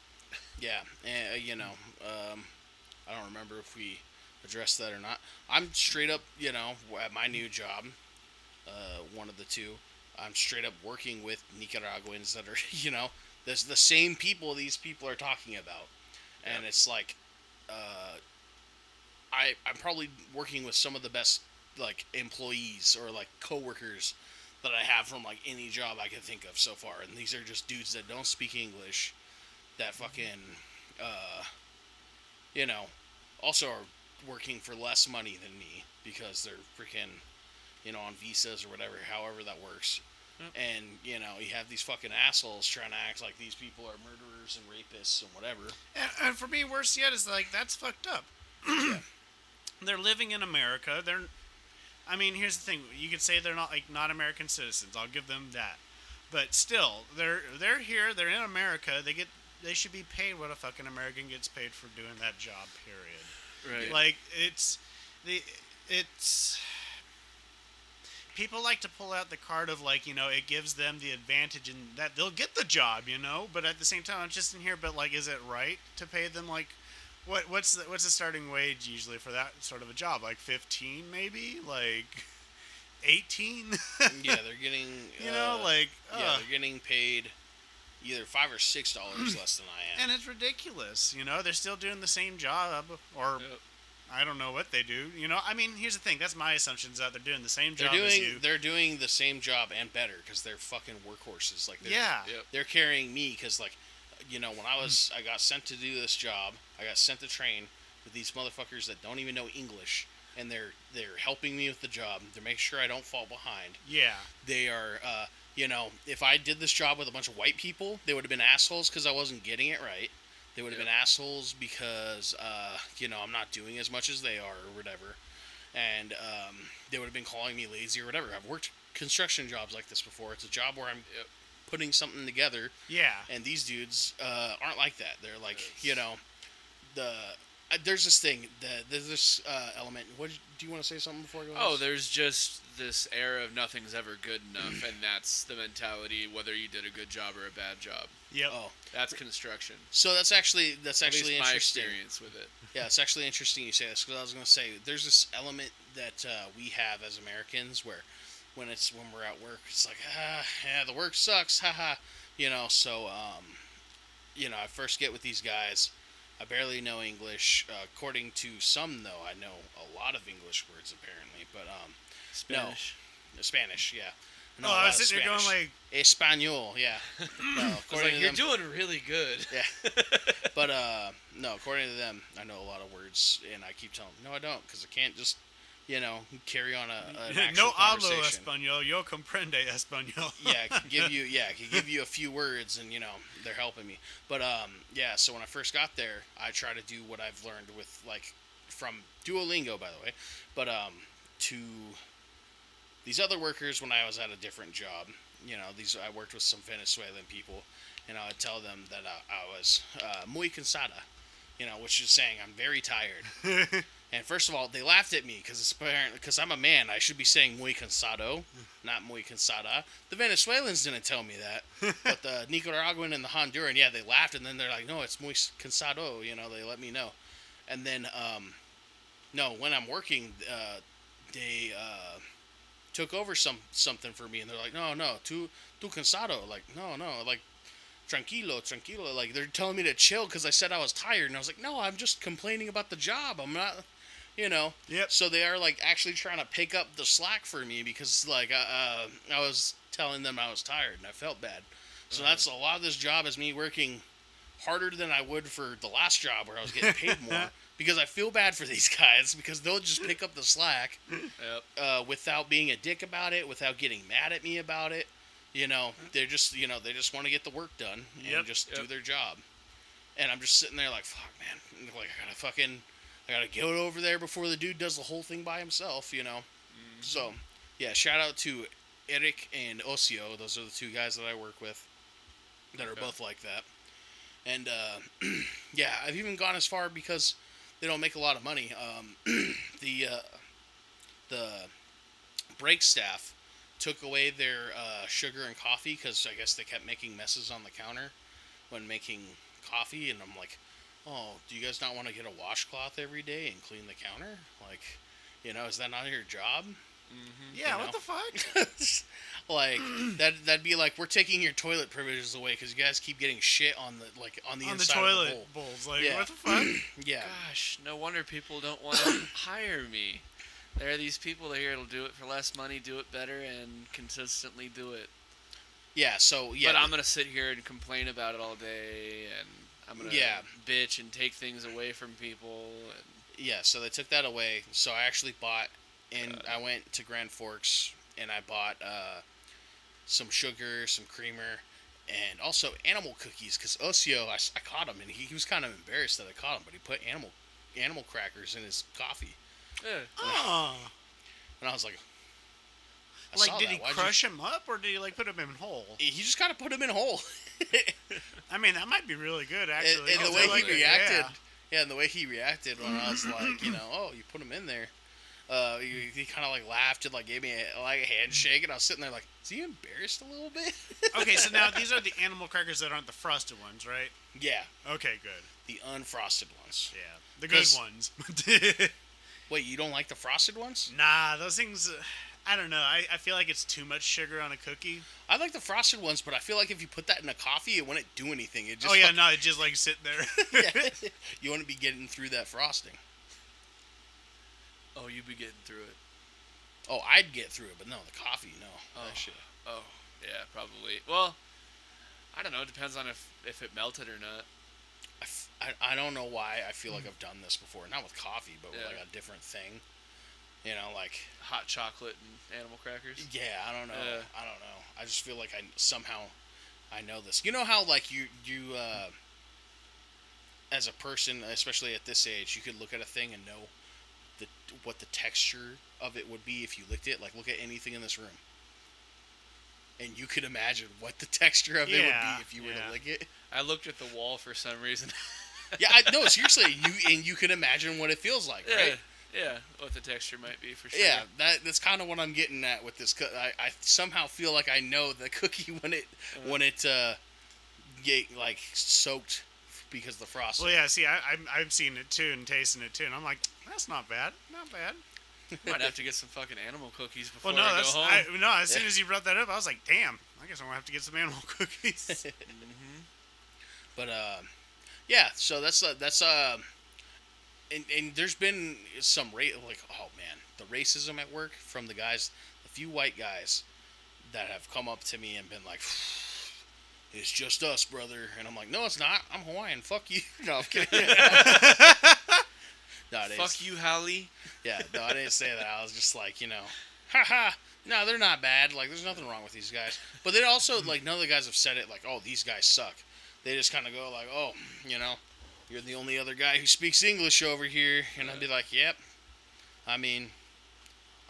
Speaker 3: Yeah, and I don't remember if we addressed that or not. I'm straight up, at my new job, one of the two. I'm straight up working with Nicaraguans that are, there's the same people these people are talking about, and it's like, I'm probably working with some of the best like employees or like coworkers that I have from like any job I can think of so far, and these are just dudes that don't speak English, that fucking, also are working for less money than me because they're freaking, on visas or whatever, however that works. Yep. And, you have these fucking assholes trying to act like these people are murderers and rapists and whatever.
Speaker 2: And for me, worse yet is like, that's fucked up.
Speaker 3: Yeah.
Speaker 2: They're living in America. I mean, here's the thing: you could say they're not American citizens. I'll give them that, but still, they're here. They're in America. They should be paid what a fucking American gets paid for doing that job. Period.
Speaker 1: Right.
Speaker 2: Like it's people like to pull out the card of like, it gives them the advantage in that they'll get the job, but at the same time I'm just in here, but like, is it right to pay them like what's the starting wage usually for that sort of a job? Like 15 maybe? Like 18?
Speaker 3: Yeah, they're getting they're getting paid either $5 or $6 less than I am.
Speaker 2: And it's ridiculous, they're still doing the same job, or
Speaker 1: Yep.
Speaker 2: I don't know what they do. I mean, here's the thing. That's my assumption, is that they're doing the same job as you.
Speaker 3: They're doing the same job and better because they're fucking workhorses. Like,
Speaker 2: Yeah.
Speaker 1: Yep.
Speaker 3: they're carrying me because, like, when I got sent to do this job, I got sent to train with these motherfuckers that don't even know English, and they're helping me with the job. They're making sure I don't fall behind.
Speaker 2: Yeah.
Speaker 3: They are, if I did this job with a bunch of white people, they would have been assholes because I wasn't getting it right. They would have been assholes because, I'm not doing as much as they are or whatever. And they would have been calling me lazy or whatever. I've worked construction jobs like this before. It's a job where I'm putting something together.
Speaker 2: Yeah.
Speaker 3: And these dudes aren't like that. They're like, there's this thing, there's this element. Do you want to say something before I go on?
Speaker 1: Oh, there's just this era of nothing's ever good enough, and that's the mentality, whether you did a good job or a bad job.
Speaker 2: Yep.
Speaker 3: Oh,
Speaker 1: That's construction.
Speaker 3: so that's actually
Speaker 1: At least
Speaker 3: interesting.
Speaker 1: my experience with it.
Speaker 3: Yeah, it's actually interesting you say this because I was going to say there's this element that we have as Americans where when we're at work, it's like the work sucks, haha. So I first get with these guys. I barely know English. According to some, though, I know a lot of English words apparently. But
Speaker 1: Spanish.
Speaker 3: no, Spanish, yeah. No,
Speaker 2: I was sitting there going like,
Speaker 3: Espanol, yeah. No,
Speaker 1: I was
Speaker 3: according
Speaker 1: like,
Speaker 3: to
Speaker 1: you're
Speaker 3: them,
Speaker 1: doing really good.
Speaker 3: yeah. But no, according to them, I know a lot of words, and I keep telling them, no, I don't, because I can't just, carry on an actual
Speaker 2: no hablo
Speaker 3: conversation.
Speaker 2: español, yo comprende español.
Speaker 3: Yeah, I can give you a few words, and they're helping me. But so when I first got there, I try to do what I've learned with from Duolingo, by the way, but to these other workers when I was at a different job. I worked with some Venezuelan people, and I would tell them that I was muy cansada, which is saying I'm very tired. And first of all, they laughed at me because I'm a man. I should be saying muy cansado, not muy cansada. The Venezuelans didn't tell me that, but the Nicaraguan and the Honduran, they laughed, and then they're like, no, it's muy cansado. They let me know. And then, when I'm working, they took over something for me, and they're like, no, tu cansado. Like, no, like, tranquilo. Like, they're telling me to chill because I said I was tired, and I was like, no, I'm just complaining about the job. I'm not,
Speaker 2: Yep.
Speaker 3: So they are like actually trying to pick up the slack for me because like I was telling them I was tired and I felt bad. So that's a lot of this job is me working harder than I would for the last job where I was getting paid more because I feel bad for these guys because they'll just pick up the slack without being a dick about it, without getting mad at me about it. They're just they just want to get the work done and just do their job. And I'm just sitting there like, fuck, man, like I gotta get over there before the dude does the whole thing by himself, Mm-hmm. So, yeah, shout out to Eric and Ocio. Those are the two guys that I work with that are both like that. And, I've even gone as far because they don't make a lot of money. The break staff took away their sugar and coffee because I guess they kept making messes on the counter when making coffee, and I'm like, oh, do you guys not want to get a washcloth every day and clean the counter? Like, is that not your job?
Speaker 1: Mm-hmm.
Speaker 2: Yeah, what the fuck?
Speaker 3: Like, that'd be like, we're taking your toilet privileges away because you guys keep getting shit on the inside
Speaker 2: toilet
Speaker 3: of the bowl.
Speaker 2: bowls. Like,
Speaker 3: Yeah.
Speaker 2: what the fuck?
Speaker 3: Yeah.
Speaker 1: Gosh, no wonder people don't want to hire me. There are these people here that'll do it for less money, do it better, and consistently do it.
Speaker 3: Yeah, so, yeah.
Speaker 1: But I'm going to sit here and complain about it all day, and I'm going to bitch and take things away from people. And
Speaker 3: yeah, so they took that away. So I actually bought, and I went to Grand Forks, and I bought some sugar, some creamer, and also animal cookies. Because Ocio, I caught him, and he was kind of embarrassed that I caught him, but he put animal crackers in his coffee.
Speaker 1: Yeah.
Speaker 2: Oh.
Speaker 3: And I was like, I
Speaker 2: Like,
Speaker 3: saw
Speaker 2: did
Speaker 3: that.
Speaker 2: he crush him up, or did he like put him in whole?
Speaker 3: He just kind of put him in whole.
Speaker 2: I mean, that might be really good, actually.
Speaker 3: And the
Speaker 2: Oh,
Speaker 3: way
Speaker 2: like
Speaker 3: he
Speaker 2: it,
Speaker 3: reacted,
Speaker 2: yeah.
Speaker 3: and the way he reacted when I was like, oh, you put him in there. He kind of like laughed and like gave me a handshake, and I was sitting there like, is he embarrassed a little bit?
Speaker 2: Okay, so now these are the animal crackers that aren't the frosted ones, right?
Speaker 3: Yeah,
Speaker 2: Okay, good.
Speaker 3: the unfrosted ones.
Speaker 2: Yeah, the good
Speaker 3: 'Cause-
Speaker 2: ones.
Speaker 3: Wait, you don't like the frosted ones?
Speaker 2: Nah, those things. I don't know. I feel like it's too much sugar on a cookie.
Speaker 3: I like the frosted ones, but I feel like if you put that in a coffee, it wouldn't do anything. It just
Speaker 2: Oh yeah, no, it just like sitting there.
Speaker 3: yeah. You wouldn't be getting through that frosting.
Speaker 1: Oh, you'd be getting through it.
Speaker 3: Oh, I'd get through it, but no, the coffee, no.
Speaker 1: Oh,
Speaker 3: That shit.
Speaker 1: oh, yeah, probably. Well, I don't know. It depends on if it melted or not.
Speaker 3: I don't know why I feel like I've done this before. Not with coffee, but with
Speaker 1: Yeah.
Speaker 3: like a different thing. You know, like
Speaker 1: Hot chocolate and animal crackers.
Speaker 3: yeah, I don't know.
Speaker 1: Yeah.
Speaker 3: I don't know. I just feel like I know this. You know how like you as a person, especially at this age, you could look at a thing and know what the texture of it would be if you licked it. Like look at anything in this room, and you could imagine what the texture of it would
Speaker 2: Yeah,
Speaker 3: be if you were
Speaker 2: yeah.
Speaker 3: to lick it.
Speaker 1: I looked at the wall for some reason.
Speaker 3: Yeah, no, seriously, you can imagine what it feels like, right?
Speaker 1: Yeah, what the texture might be for sure.
Speaker 3: Yeah, that's kind of what I'm getting at with this. I somehow feel like I know the cookie when it get like soaked because of the frosting.
Speaker 2: Well, yeah. See, I've seen it too and tasting it too, and I'm like, that's not bad, not bad.
Speaker 1: Might have to get some fucking animal cookies before
Speaker 2: Well, no,
Speaker 1: I go home.
Speaker 2: no. As soon as you brought that up, I was like, damn. I guess I'm gonna have to get some animal cookies.
Speaker 3: But yeah. So that's and there's been some like oh man, the racism at work from the few white guys that have come up to me and been like, it's just us, brother, and I'm like, no, it's not. I'm Hawaiian. Fuck you. No, I'm kidding. No,
Speaker 1: Fuck you, Hallie.
Speaker 3: Yeah, no, I didn't say that. I was just like, haha. No, they're not bad. Like, there's nothing wrong with these guys. But then also, like, none of the guys have said it like, oh, these guys suck. They just kind of go like, oh, you're the only other guy who speaks English over here. And I'd be like, yep. I mean,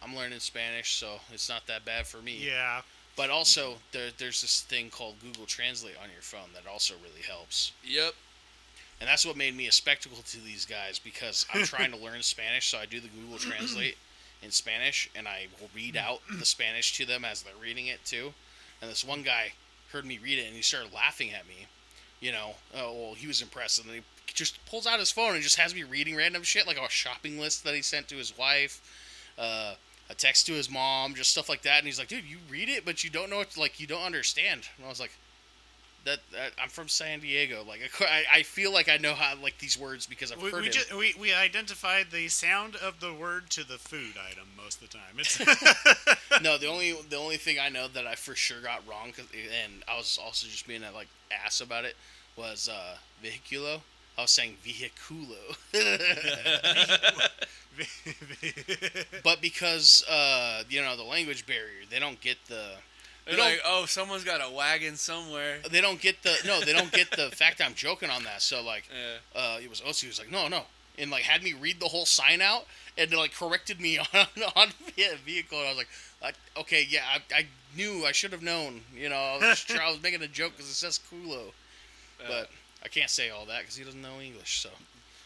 Speaker 3: I'm learning Spanish, so it's not that bad for me.
Speaker 2: Yeah.
Speaker 3: But also, there's this thing called Google Translate on your phone that also really helps.
Speaker 1: Yep.
Speaker 3: And that's what made me a spectacle to these guys, because I'm trying to learn Spanish, so I do the Google Translate in Spanish, and I will read out the Spanish to them as they're reading it, too. And this one guy heard me read it, and he started laughing at me. He was impressed, and then he just pulls out his phone and just has me reading random shit, like a shopping list that he sent to his wife, a text to his mom, just stuff like that. And he's like, dude, you read it, but you don't know you don't understand. And I was like, that I'm from San Diego. Like, I feel like I know how, like, these words because I've heard it.
Speaker 2: We identified the sound of the word to the food item most of the time. It's
Speaker 3: No, the only thing I know that I for sure got wrong, and I was also just being a, like, ass about it, was vehiculo. I was saying vehiculo. But because, the language barrier, they don't get the...
Speaker 1: They're like, oh, someone's got a wagon somewhere.
Speaker 3: They don't get the fact that I'm joking on that. So, like,
Speaker 1: Yeah.
Speaker 3: it was Osi who was like, no. And, like, had me read the whole sign out and, like, corrected me on vehicle. And I was like, okay, yeah, I knew. I should have known. I was making a joke because it says culo. But I can't say all that because he doesn't know English, so.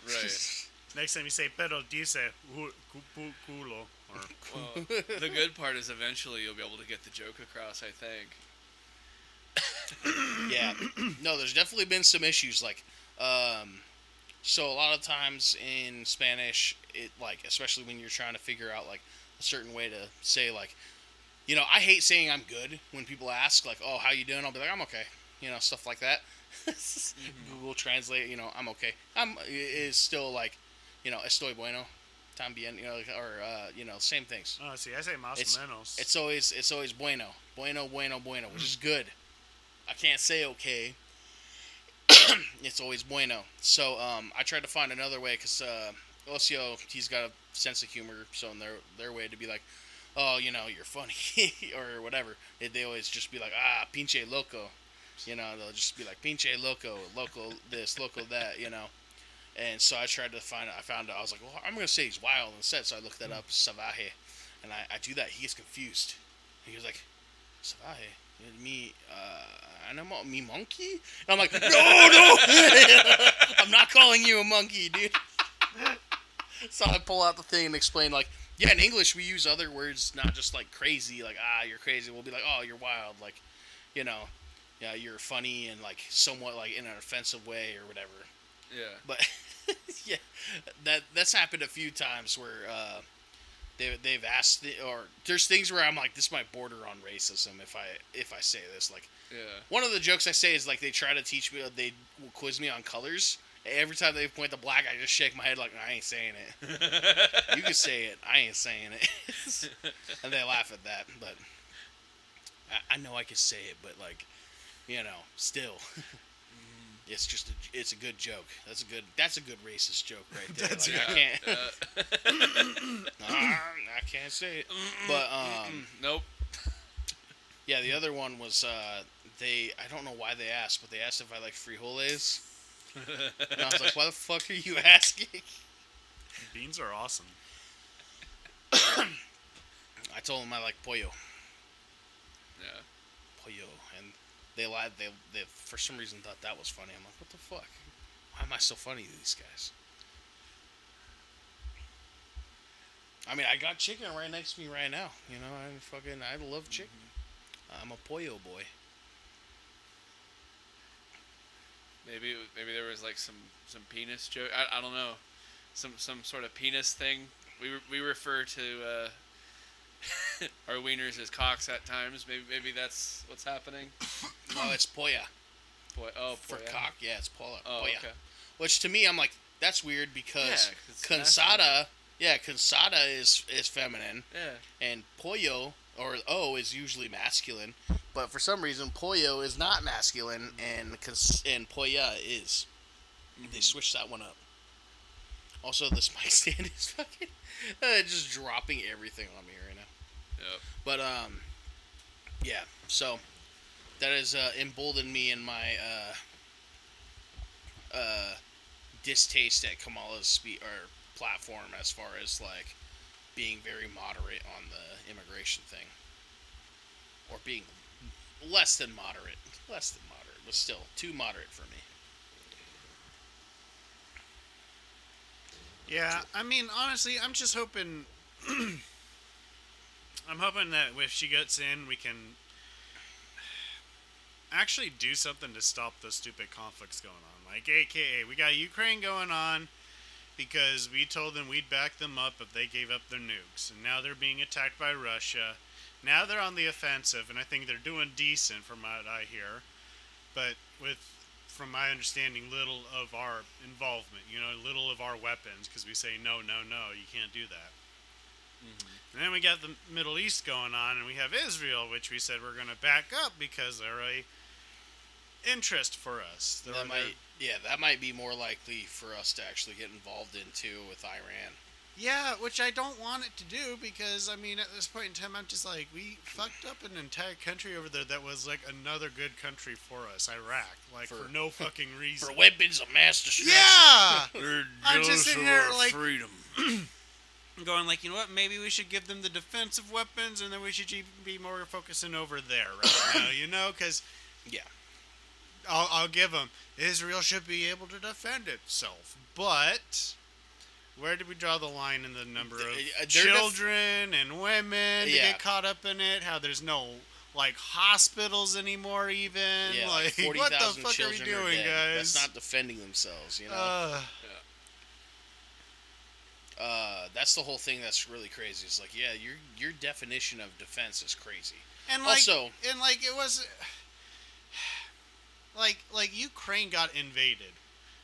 Speaker 1: Right.
Speaker 2: next time you say pero dice culo.
Speaker 1: Well, the good part is eventually you'll be able to get the joke across, I think.
Speaker 3: Yeah. No, there's definitely been some issues. Like, so a lot of times in Spanish, it, like, especially when you're trying to figure out, like, a certain way to say, like, I hate saying I'm good when people ask, like, oh, how you doing? I'll be like, I'm okay. Stuff like that. Google Translate, I'm okay. Is still like, estoy bueno, también, same things.
Speaker 2: Oh, see, I say más o menos.
Speaker 3: It's always bueno, which is good. I can't say okay. It's always bueno. So I tried to find another way because Ocio, he's got a sense of humor. So in their way to be like, oh, you're funny or whatever. They always just be like, pinche loco. They'll just be like, pinche loco this, loco that, And so I tried to find it. I found it. I was like, well, I'm going to say he's wild instead. So I looked that up, salvaje. And I do that. He gets confused. He was like, "Savai, me, animal, me monkey?" And I'm like, "No, no, I'm not calling you a monkey, dude." So I pull out the thing and explain, like, yeah, in English we use other words, not just like crazy, like, you're crazy. We'll be like, oh, you're wild, like, you know, yeah, you're funny and like somewhat like in an offensive way or whatever.
Speaker 1: Yeah.
Speaker 3: But yeah, that's happened a few times where they've asked or there's things where I'm like, this might border on racism if I say this. Like,
Speaker 1: Yeah.
Speaker 3: one of the jokes I say is like they try to teach me, they will quiz me on colors. Every time they point to black, I just shake my head like, I ain't saying it. You can say it, I ain't saying it. And they laugh at that, but I know I can say it, but like, still. It's just it's a good joke. That's a good racist joke right there.
Speaker 2: That's
Speaker 3: Like, I can't say it. But
Speaker 1: nope.
Speaker 3: yeah, the other one was I don't know why they asked, but they asked if I like frijoles. And I was like, why the fuck are you asking?
Speaker 2: Beans are awesome.
Speaker 3: I told them I like pollo.
Speaker 1: Yeah.
Speaker 3: Pollo. And they lied. They for some reason thought that was funny. I'm like, what the fuck? Why am I so funny to these guys? I mean, I got chicken right next to me right now. I love chicken. I'm a pollo boy.
Speaker 1: Maybe there was like some penis joke. I don't know, some sort of penis thing. We refer to our wieners as cocks at times. Maybe that's what's happening.
Speaker 3: No, it's polla. For
Speaker 1: polla.
Speaker 3: cock, yeah, it's polla.
Speaker 1: Oh,
Speaker 3: Polla.
Speaker 1: okay.
Speaker 3: Which to me, I'm like, that's weird because
Speaker 1: Yeah,
Speaker 3: cansada, cansada is feminine,
Speaker 1: Yeah.
Speaker 3: and pollo or O is usually masculine. But for some reason, pollo is not masculine, and polla is. They switched that one up. Also, this mic stand is fucking just dropping everything on me right now.
Speaker 1: Yep.
Speaker 3: But yeah. So that has emboldened me in my distaste at Kamala's platform as far as like being very moderate on the immigration thing, or being less than moderate, but still too moderate for me.
Speaker 2: Yeah, I mean, honestly, I'm just hoping. I'm hoping that if she gets in, we can actually do something to stop the stupid conflicts going on. Like, AKA, we got Ukraine going on because we told them we'd back them up if they gave up their nukes. And now they're being attacked by Russia. Now they're on the offensive, and I think they're doing decent from what I hear. But from my understanding, little of our involvement, little of our weapons, because we say, no, you can't do that. Mm-hmm. And then we got the Middle East going on, and we have Israel, which we said we're going to back up because they're a interest for us.
Speaker 3: That might be more likely for us to actually get involved in too with Iran.
Speaker 2: Yeah, which I don't want it to do because, I mean, at this point in time, I'm just like, we fucked up an entire country over there that was, like, another good country for us, Iraq, like, for no fucking reason.
Speaker 3: For weapons of mass destruction.
Speaker 2: Yeah! I'm just sitting here, like,
Speaker 1: freedom.
Speaker 2: going, like, you know what, maybe we should give them the defensive weapons, and then we should be more focusing over there right now, because...
Speaker 3: Yeah.
Speaker 2: I'll give them. Israel should be able to defend itself, but... Where did we draw the line in the number of children and women to get caught up in it? How there's no, like, hospitals anymore even?
Speaker 3: Yeah,
Speaker 2: like
Speaker 3: 40,000
Speaker 2: what the fuck are we
Speaker 3: children
Speaker 2: doing,
Speaker 3: dead.
Speaker 2: guys?
Speaker 3: That's not defending themselves, That's the whole thing that's really crazy. It's like, yeah, your definition of defense is crazy.
Speaker 2: And, like, it was... Like, Ukraine got invaded.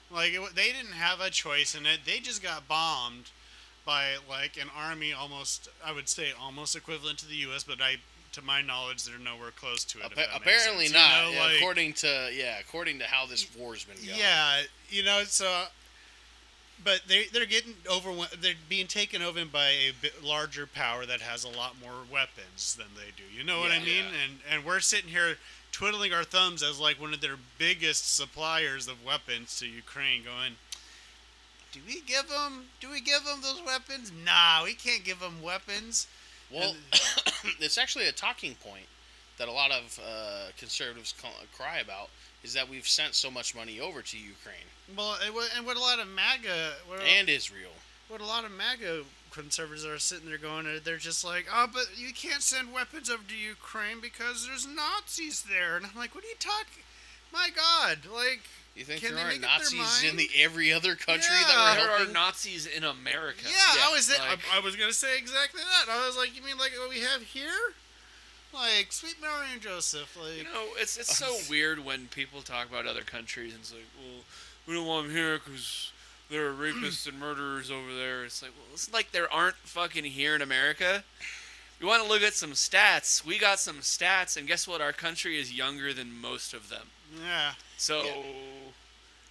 Speaker 2: Like, they didn't have a choice in it. They just got bombed by, like, an army almost equivalent to the U.S., but to my knowledge, they're nowhere close to it.
Speaker 3: Apparently not, according to how this war's been going.
Speaker 2: Yeah, so... But they're getting they're being taken over by a bit larger power that has a lot more weapons than they do. You know what I mean?
Speaker 1: Yeah.
Speaker 2: And we're sitting here twiddling our thumbs as like one of their biggest suppliers of weapons to Ukraine, going, do we give them those weapons? Nah, we can't give them weapons.
Speaker 3: Well, it's actually a talking point that a lot of conservatives cry about is that we've sent so much money over to Ukraine
Speaker 2: Well, and what a lot of MAGA
Speaker 3: and Israel.
Speaker 2: what a lot of MAGA conservatives are sitting there going, they're just like, oh, but you can't send weapons over to Ukraine because there's Nazis there. And I'm like, what are you talking? My God, like,
Speaker 3: You think
Speaker 2: can
Speaker 3: there
Speaker 2: they
Speaker 3: aren't
Speaker 2: make up their
Speaker 3: Nazis in
Speaker 2: mind?
Speaker 3: every other country
Speaker 2: Yeah.
Speaker 3: that we're
Speaker 1: There are
Speaker 3: helping?
Speaker 1: Nazis in America.
Speaker 2: Yeah,
Speaker 1: like-
Speaker 2: I was gonna say exactly that. I was like, you mean like what we have here? Like Sweet Mary and Joseph, like
Speaker 1: You know, it's so weird when people talk about other countries and it's like, well, we don't want them here because there are rapists and murderers over there. It's like, well, it's like there aren't fucking here in America. You want to look at some stats? We got some stats, and guess what? Our country is younger than most of them.
Speaker 2: yeah.
Speaker 1: So
Speaker 3: Yeah.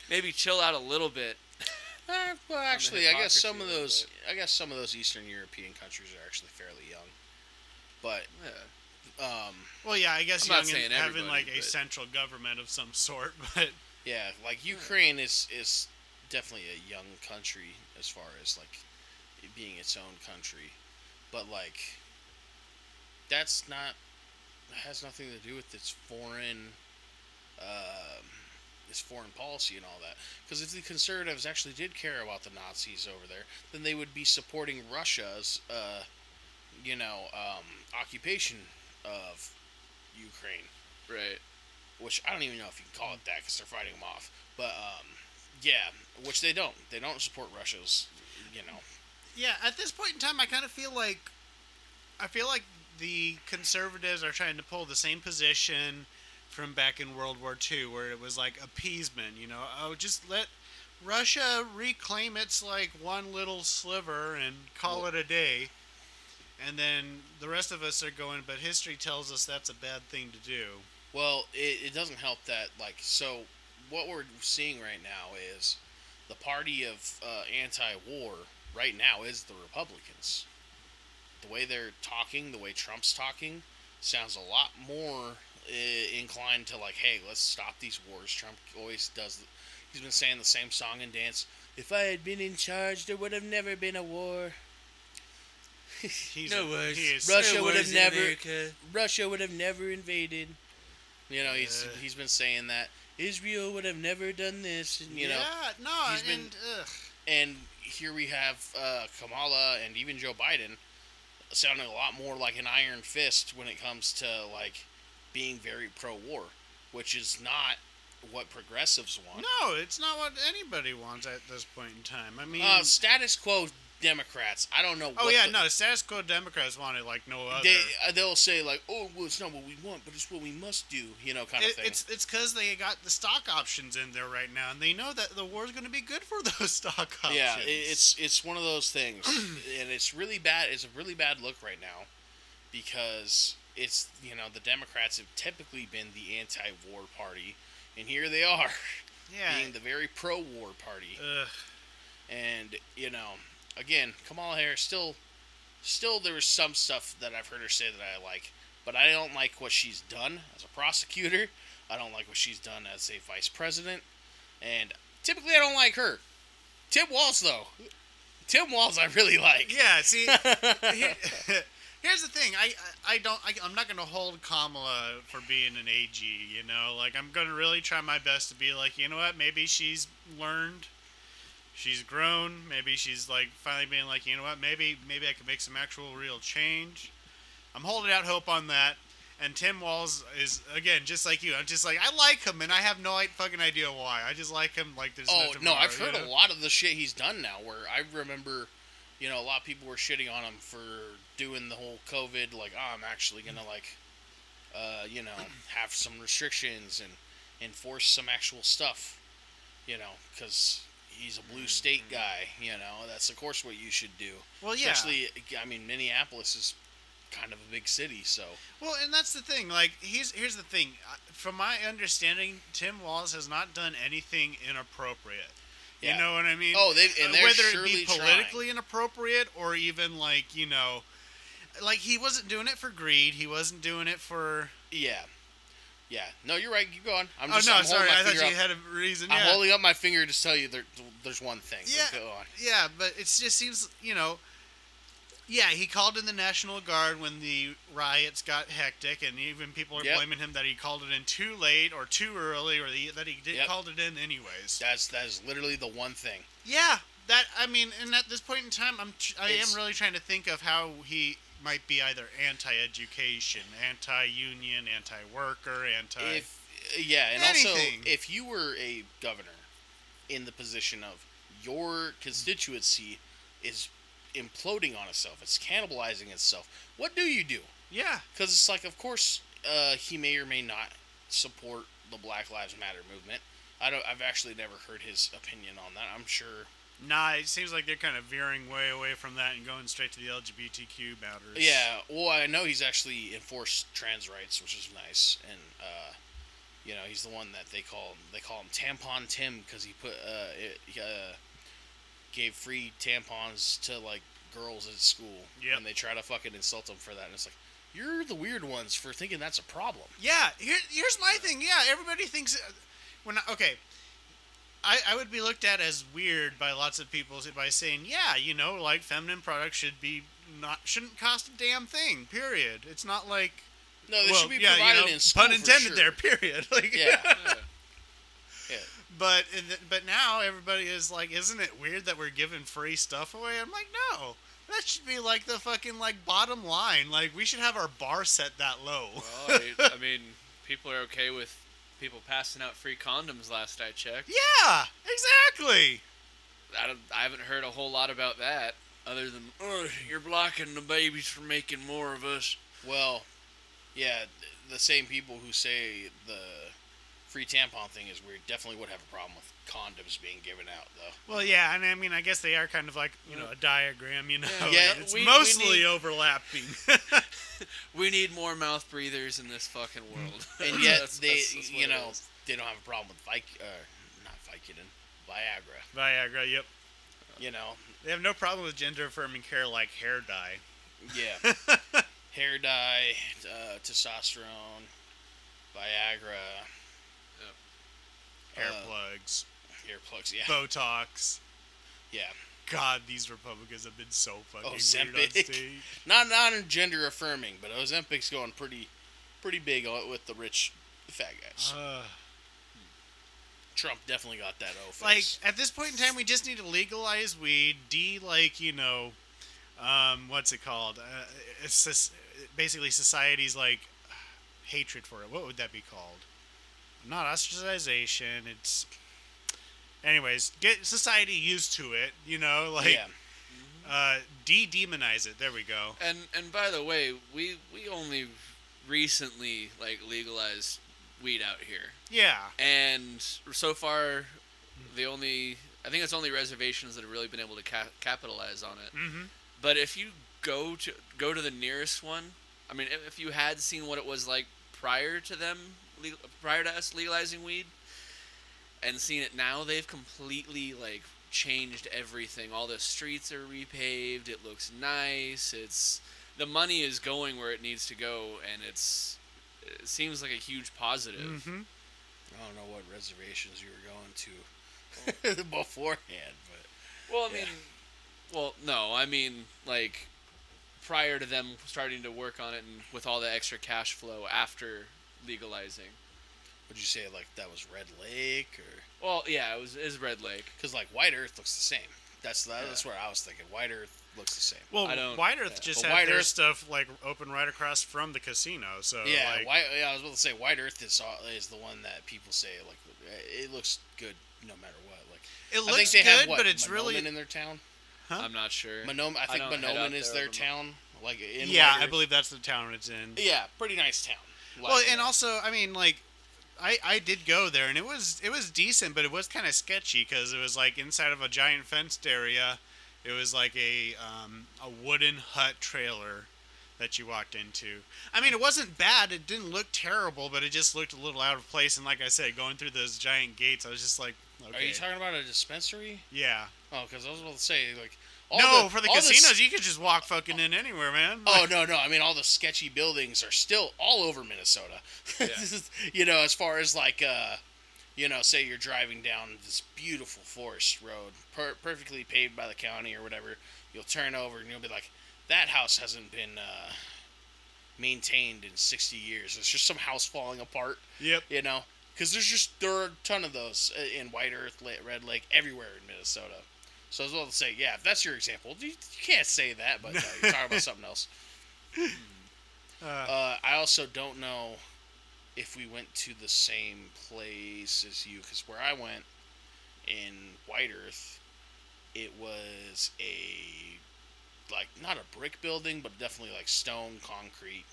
Speaker 1: maybe chill out a little bit.
Speaker 3: Well, actually, I guess
Speaker 1: hypocrisy
Speaker 3: some of
Speaker 1: a little
Speaker 3: those,
Speaker 1: bit.
Speaker 3: Eastern European countries are actually fairly young. But
Speaker 1: Yeah.
Speaker 2: Well, yeah, I guess
Speaker 1: I'm not
Speaker 2: young
Speaker 1: saying
Speaker 2: and having
Speaker 1: everybody,
Speaker 2: like a
Speaker 1: but-
Speaker 2: central government of some sort, but
Speaker 3: yeah, like Ukraine is definitely a young country as far as like it being its own country, but like that's not has nothing to do with its foreign policy and all that. Because if the conservatives actually did care about the Nazis over there, then they would be supporting Russia's occupation of Ukraine.
Speaker 1: Right.
Speaker 3: Which I don't even know if you can call it that because they're fighting them off. But yeah, which they don't. They don't support Russia's.
Speaker 2: yeah, at this point in time, I kind of feel like the conservatives are trying to pull the same position from back in World War II, where it was like appeasement. Oh, just let Russia reclaim its like one little sliver and call it a day. And then the rest of us are going, but history tells us that's a bad thing to do.
Speaker 3: Well, it doesn't help that so what we're seeing right now is the party of anti-war right now is the Republicans. The way they're talking, the way Trump's talking, sounds a lot more inclined to like, hey, let's stop these wars. Trump always does. He's been saying the same song and dance. If I had been in charge, there would have never been a war. Russia would have never. Russia would have never invaded. He's been saying that Israel would have never done this. And here we have Kamala and even Joe Biden sounding a lot more like an iron fist when it comes to like being very pro-war, which is not what progressives want.
Speaker 2: No, it's not what anybody wants at this point in time. I mean,
Speaker 3: status quo Democrats, I don't know.
Speaker 2: The status quo Democrats want it like no other.
Speaker 3: They'll say like, oh, well, it's not what we want, but it's what we must do, kind of thing.
Speaker 2: It's because they got the stock options in there right now, and they know that the war's going to be good for those stock options.
Speaker 3: Yeah, it's one of those things, and it's really bad. It's a really bad look right now because it's the Democrats have typically been the anti-war party, and here they are, being the very pro-war party.
Speaker 2: Ugh.
Speaker 3: And again, Kamala Harris still there's some stuff that I've heard her say that I like, but I don't like what she's done as a prosecutor. I don't like what she's done as a vice president, and typically I don't like her. Tim Walz though, I really like.
Speaker 2: Yeah, see, here's the thing. I'm not going to hold Kamala for being an AG. Like I'm going to really try my best to be like, you know what? Maybe she's learned. She's grown. Maybe she's like finally being like, you know what? Maybe I can make some actual real change. I'm holding out hope on that. And Tim Walz is again just like you. I'm just like I like him, and I have no fucking idea why. I just like him. Like there's no tomorrow,
Speaker 3: I've heard a lot of the shit he's done now. Where I remember, a lot of people were shitting on him for doing the whole COVID. Like, I'm actually gonna like, have some restrictions and enforce some actual stuff. Because he's a blue state guy, that's of course what you should do.
Speaker 2: Well, yeah.
Speaker 3: Especially, Minneapolis is kind of a big city, so.
Speaker 2: Well, and that's the thing. Like, here's the thing. From my understanding, Tim Walz has not done anything inappropriate.
Speaker 3: Yeah.
Speaker 2: You know what I mean?
Speaker 3: Oh, they're
Speaker 2: whether
Speaker 3: surely
Speaker 2: it be politically
Speaker 3: trying.
Speaker 2: inappropriate or even like like he wasn't doing it for greed. He wasn't doing it for.
Speaker 3: Yeah. Yeah. No, you're right. Keep going. I'm
Speaker 2: sorry. I thought you
Speaker 3: up.
Speaker 2: had a reason.
Speaker 3: I'm
Speaker 2: Yeah.
Speaker 3: holding up my finger to tell you there's one thing.
Speaker 2: Yeah.
Speaker 3: But go on.
Speaker 2: Yeah, but it just seems Yeah, he called in the National Guard when the riots got hectic, and even people are
Speaker 3: Yep.
Speaker 2: blaming him that he called it in too late or too early, or that he did
Speaker 3: Yep.
Speaker 2: called it in anyways.
Speaker 3: That is literally the one thing.
Speaker 2: Yeah, and at this point in time, I am really trying to think of how he might be either anti-education, anti-union, anti-worker,
Speaker 3: And
Speaker 2: anything.
Speaker 3: also if you were a governor in the position of your constituency is imploding on itself, it's cannibalizing itself, what do you do?
Speaker 2: Yeah.
Speaker 3: Because it's like, of course, he may or may not support the Black Lives Matter movement. I've actually never heard his opinion on that. I'm sure.
Speaker 2: Nah, it seems like they're kind of veering way away from that and going straight to the LGBTQ matters.
Speaker 3: Yeah, well, I know he's actually enforced trans rights, which is nice, and he's the one that they call him Tampon Tim because he gave free tampons to like girls at school,
Speaker 2: Yep.
Speaker 3: and they try to fucking insult him for that, and it's like, you're the weird ones for thinking that's a problem.
Speaker 2: Yeah, here's my thing. Yeah, everybody thinks I would be looked at as weird by lots of people by saying, yeah, like feminine products shouldn't cost a damn thing. Period. It's not like
Speaker 3: No, they should be provided in school.
Speaker 2: pun intended
Speaker 3: for
Speaker 2: there.
Speaker 3: sure.
Speaker 2: Period. Like,
Speaker 3: Yeah. Yeah.
Speaker 2: But now everybody is like, isn't it weird that we're giving free stuff away? I'm like, no. That should be like the fucking like bottom line. Like we should have our bar set that low.
Speaker 1: Well, I mean, people are okay with people passing out free condoms. Last I checked.
Speaker 2: Yeah, exactly.
Speaker 1: I haven't heard a whole lot about that, other than you're blocking the babies from making more of us.
Speaker 3: Well, yeah, the same people who say the free tampon thing is weird definitely would have a problem with condoms being given out, though.
Speaker 2: Well, yeah, and I mean, I guess they are kind of like, a diagram,
Speaker 3: Yeah,
Speaker 2: it's
Speaker 1: we
Speaker 2: mostly
Speaker 1: need-
Speaker 2: overlapping.
Speaker 1: We need more mouth breathers in this fucking world.
Speaker 3: And yet
Speaker 1: That's
Speaker 3: they
Speaker 1: what it is.
Speaker 3: they don't have a problem with not Vicodin, Viagra.
Speaker 2: Viagra, yep.
Speaker 3: You know,
Speaker 2: They have no problem with gender-affirming care like hair dye.
Speaker 3: yeah, hair dye, testosterone, Viagra,
Speaker 2: Hair plugs,
Speaker 3: hair plugs. Yeah,
Speaker 2: Botox.
Speaker 3: yeah.
Speaker 2: God, these Republicans have been so fucking weird on
Speaker 3: Ozempic.
Speaker 2: stage.
Speaker 3: Not in gender affirming, but Ozempic's going pretty big on it with the rich fat guys. Trump definitely got that O
Speaker 2: Like,
Speaker 3: face.
Speaker 2: at this point in time, we just need to legalize weed, what's it called? Basically society's, like, hatred for it. What would that be called? Not ostracization, it's... Anyways, get society used to it,
Speaker 3: Yeah.
Speaker 2: de-demonize it. There we go.
Speaker 1: And by the way, we only recently legalized weed out here,
Speaker 2: Yeah.
Speaker 1: and so far I think it's only reservations that have really been able to capitalize on it.
Speaker 2: Mm-hmm.
Speaker 1: But if you go to the nearest one, I mean, if you had seen what it was like prior to us legalizing weed, and seen it now, they've completely changed everything. All the streets are repaved. It looks nice. The money is going where it needs to go, and it seems like a huge positive.
Speaker 2: Mm-hmm.
Speaker 3: I don't know what reservations you were going to beforehand, but
Speaker 1: Well, I mean, prior to them starting to work on it, and with all the extra cash flow after legalizing.
Speaker 3: would you say that was Red Lake or?
Speaker 1: Well, yeah, it was Red Lake.
Speaker 3: Because White Earth looks the same. That's where I was thinking. White Earth looks the same.
Speaker 2: Well,
Speaker 1: I don't-
Speaker 2: White Earth
Speaker 1: yeah.
Speaker 2: just
Speaker 3: But
Speaker 2: had
Speaker 3: White
Speaker 2: their
Speaker 3: Earth-
Speaker 2: stuff open right across from the casino. So
Speaker 3: Yeah, I was about to say White Earth is the one that people say it looks good no matter what.
Speaker 2: it
Speaker 3: I
Speaker 2: looks
Speaker 3: think they
Speaker 2: good,
Speaker 3: have
Speaker 2: but it's
Speaker 3: Monoman
Speaker 2: really
Speaker 3: in their town.
Speaker 2: Huh?
Speaker 1: I'm not sure.
Speaker 3: I think
Speaker 1: don't head out
Speaker 3: Monoman is
Speaker 1: there
Speaker 3: their
Speaker 1: over
Speaker 3: town. In
Speaker 2: yeah.
Speaker 3: White
Speaker 2: I
Speaker 3: Earth.
Speaker 2: believe that's the town it's in.
Speaker 3: Yeah, pretty nice town.
Speaker 2: Well, and also, I mean, I did go there, and it was decent, but it was kind of sketchy because it was inside of a giant fenced area. It was a wooden hut trailer that you walked into. I mean, it wasn't bad. It didn't look terrible, but it just looked a little out of place. And like I said, going through those giant gates, I was just like, okay.
Speaker 3: Are you talking about a dispensary?
Speaker 2: Yeah.
Speaker 3: Oh, because I was about to say
Speaker 2: For the casinos, you could just walk fucking in anywhere, man.
Speaker 3: Oh no! I mean, all the sketchy buildings are still all over Minnesota.
Speaker 1: Yeah.
Speaker 3: As far as say you're driving down this beautiful forest road, perfectly paved by the county or whatever. You'll turn over and you'll be like, that house hasn't been maintained in 60 years. It's just some house falling apart.
Speaker 2: Yep.
Speaker 3: You know, because there are a ton of those in White Earth, Red Lake, everywhere in Minnesota. So I was about to say, yeah, if that's your example, you can't say that, but no, you're talking about something else. I also don't know if we went to the same place as you, because where I went in White Earth, it was like, not a brick building, but definitely like stone, concrete,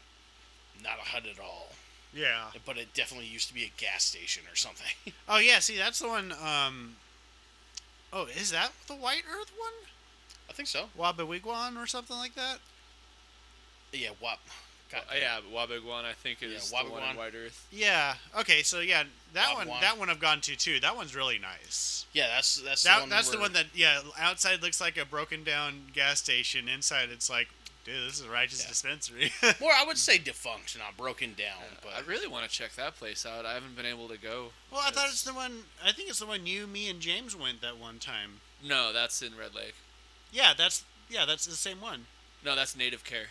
Speaker 3: not a hut at all.
Speaker 2: Yeah.
Speaker 3: But it definitely used to be a gas station or something.
Speaker 2: Oh yeah, see that's the one. Oh, is that the White Earth one?
Speaker 3: I think so.
Speaker 2: Wabawigwan or something like that?
Speaker 3: Yeah,
Speaker 1: Yeah, Wabigwan, I think, is the one in White Earth.
Speaker 2: Yeah. Okay, so yeah,
Speaker 3: Wabwan.
Speaker 2: that one I've gone to too. That one's really nice.
Speaker 3: Yeah, that's
Speaker 2: The one that outside looks like a broken down gas station. Inside it's like, dude, this is a righteous dispensary.
Speaker 3: More, I would say defunct, not broken down. But
Speaker 1: I really want to check that place out. I haven't been able to go.
Speaker 2: Well, I thought it's the one. I think it's the one you, me, and James went that one time.
Speaker 1: No, that's in Red Lake.
Speaker 2: Yeah, that's the same one.
Speaker 1: No, that's Native Care.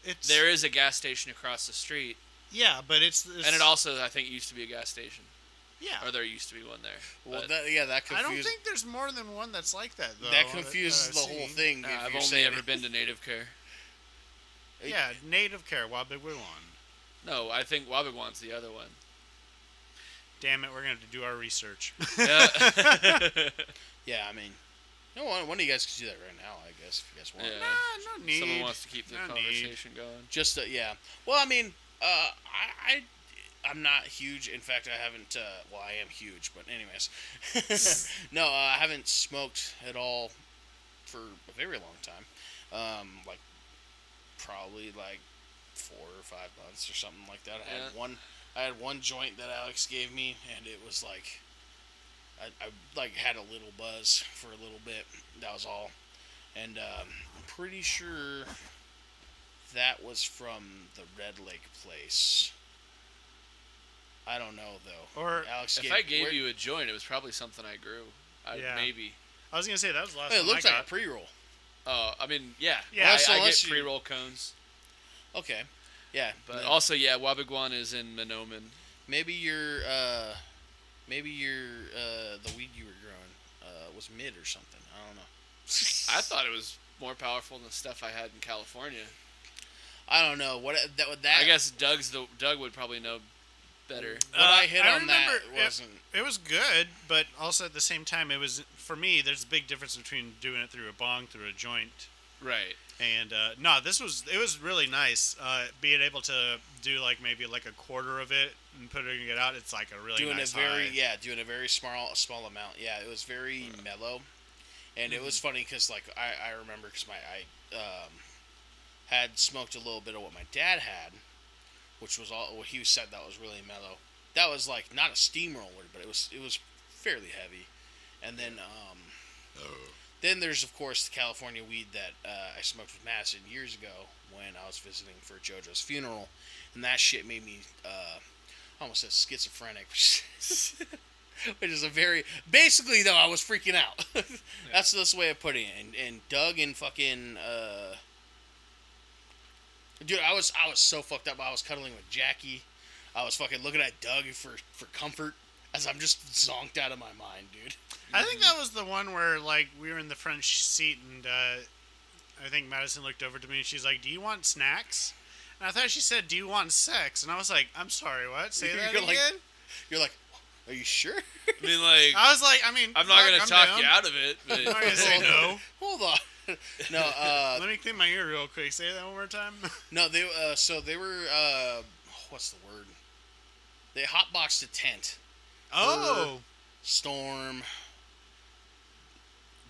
Speaker 2: It's
Speaker 1: There is a gas station across the street,
Speaker 2: but it's
Speaker 1: and it also, I think, used to be a gas station.
Speaker 2: Yeah.
Speaker 1: Or there used to be one there.
Speaker 3: Well,
Speaker 1: But,
Speaker 3: that confused.
Speaker 2: I don't think there's more than one that's like that, though.
Speaker 3: that confuses
Speaker 2: I've
Speaker 3: the whole
Speaker 2: seen.
Speaker 3: thing.
Speaker 1: I've only ever been to Native Care.
Speaker 2: Yeah, Native Care, Wabawigwan.
Speaker 1: No, I think Wabigwan's the other one.
Speaker 2: Damn it, we're going to have to do our research.
Speaker 1: Yeah.
Speaker 3: Yeah, I mean, one of you guys can do that right now, I guess, if you guys want.
Speaker 1: Yeah.
Speaker 2: Nah, no need.
Speaker 1: Someone wants to keep the
Speaker 2: No
Speaker 1: conversation going.
Speaker 3: Just yeah. Well, I mean, I'm not huge. In fact, I haven't. Well, I am huge, but anyways, no, I haven't smoked at all for a very long time. Like probably like 4 or 5 months or something like that. I had one joint that Alex gave me, and it was like I like had a little buzz for a little bit. That was all, and I'm pretty sure that was from the Red Lake place. I don't know though.
Speaker 2: Or
Speaker 3: Alex,
Speaker 1: If I gave you a joint, it was probably something I grew.
Speaker 2: Yeah.
Speaker 1: Maybe.
Speaker 2: I was going to say, that was the last
Speaker 3: Hey, it
Speaker 2: one
Speaker 3: looks
Speaker 2: I
Speaker 3: like
Speaker 2: got.
Speaker 3: a pre-roll.
Speaker 1: Oh, I mean, yeah.
Speaker 2: Yeah,
Speaker 1: I
Speaker 3: so
Speaker 1: get
Speaker 3: unless you-
Speaker 1: pre-roll cones.
Speaker 3: Okay, yeah,
Speaker 1: But also, yeah, Wabigwan is in Monoman.
Speaker 3: maybe your the weed you were growing was mid or something. I don't know.
Speaker 1: I thought it was more powerful than the stuff I had in California.
Speaker 3: I don't know what that.
Speaker 1: I guess Doug would probably know better.
Speaker 3: What I hit on that
Speaker 2: remember
Speaker 3: wasn't.
Speaker 2: It was good, but also at the same time, it was, for me, there's a big difference between doing it through a bong, through a joint.
Speaker 1: Right.
Speaker 2: And no, it was really nice. Being able to do like maybe like a quarter of it and putting it out, it's like a really
Speaker 3: Doing
Speaker 2: nice
Speaker 3: a very
Speaker 2: high.
Speaker 3: doing a very small amount. Yeah, it was very mellow, and it was funny because like I remember because I had smoked a little bit of what my dad had, which was all what he said that was really mellow. That was like not a steamroller, but it was fairly heavy, and then then there's of course the California weed that I smoked with Madison years ago when I was visiting for JoJo's funeral, and that shit made me almost said schizophrenic, which is a very basically though I was freaking out. That's the way of putting it. And Doug and fucking dude, I was so fucked up. I was cuddling with Jackie. I was fucking looking at Doug for comfort as I'm just zonked out of my mind, dude.
Speaker 2: I think that was the one where like we were in the front seat and I think Madison looked over to me and she's like, "Do you want snacks?" And I thought she said, "Do you want sex?" And I was like, "I'm sorry, what? Say that
Speaker 3: You're
Speaker 2: again?"
Speaker 3: You're like, are you sure?
Speaker 1: I mean, like,
Speaker 2: I was like, I mean,
Speaker 1: I'm not going to talk
Speaker 2: down.
Speaker 1: you out of it, but
Speaker 2: I'm not gonna say no.
Speaker 3: Hold on. No,
Speaker 2: Let me clean my ear real quick. Say that one more time.
Speaker 3: no, they they were what's the word? They hotboxed a tent.
Speaker 2: Oh,
Speaker 3: Storm,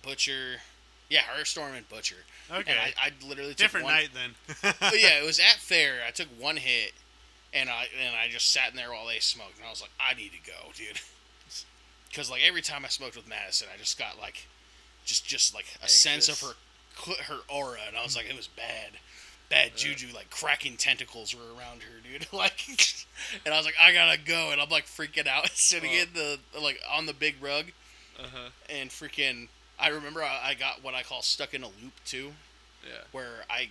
Speaker 3: Butcher. Yeah, her, Storm, and Butcher.
Speaker 2: okay.
Speaker 3: And I literally took
Speaker 2: Different
Speaker 3: one,
Speaker 2: night then.
Speaker 3: But yeah, it was at fair. I took one hit, and I just sat in there while they smoked, and I was like, I need to go, dude. Because like every time I smoked with Madison, I just got like, just like a sense of her aura, and I was like, it was bad juju, like cracking tentacles were around her, dude. Like, and I was like, I gotta go, and I'm like freaking out, sitting in the like on the big rug, and freaking. I remember I got what I call stuck in a loop too.
Speaker 1: Yeah.
Speaker 3: where I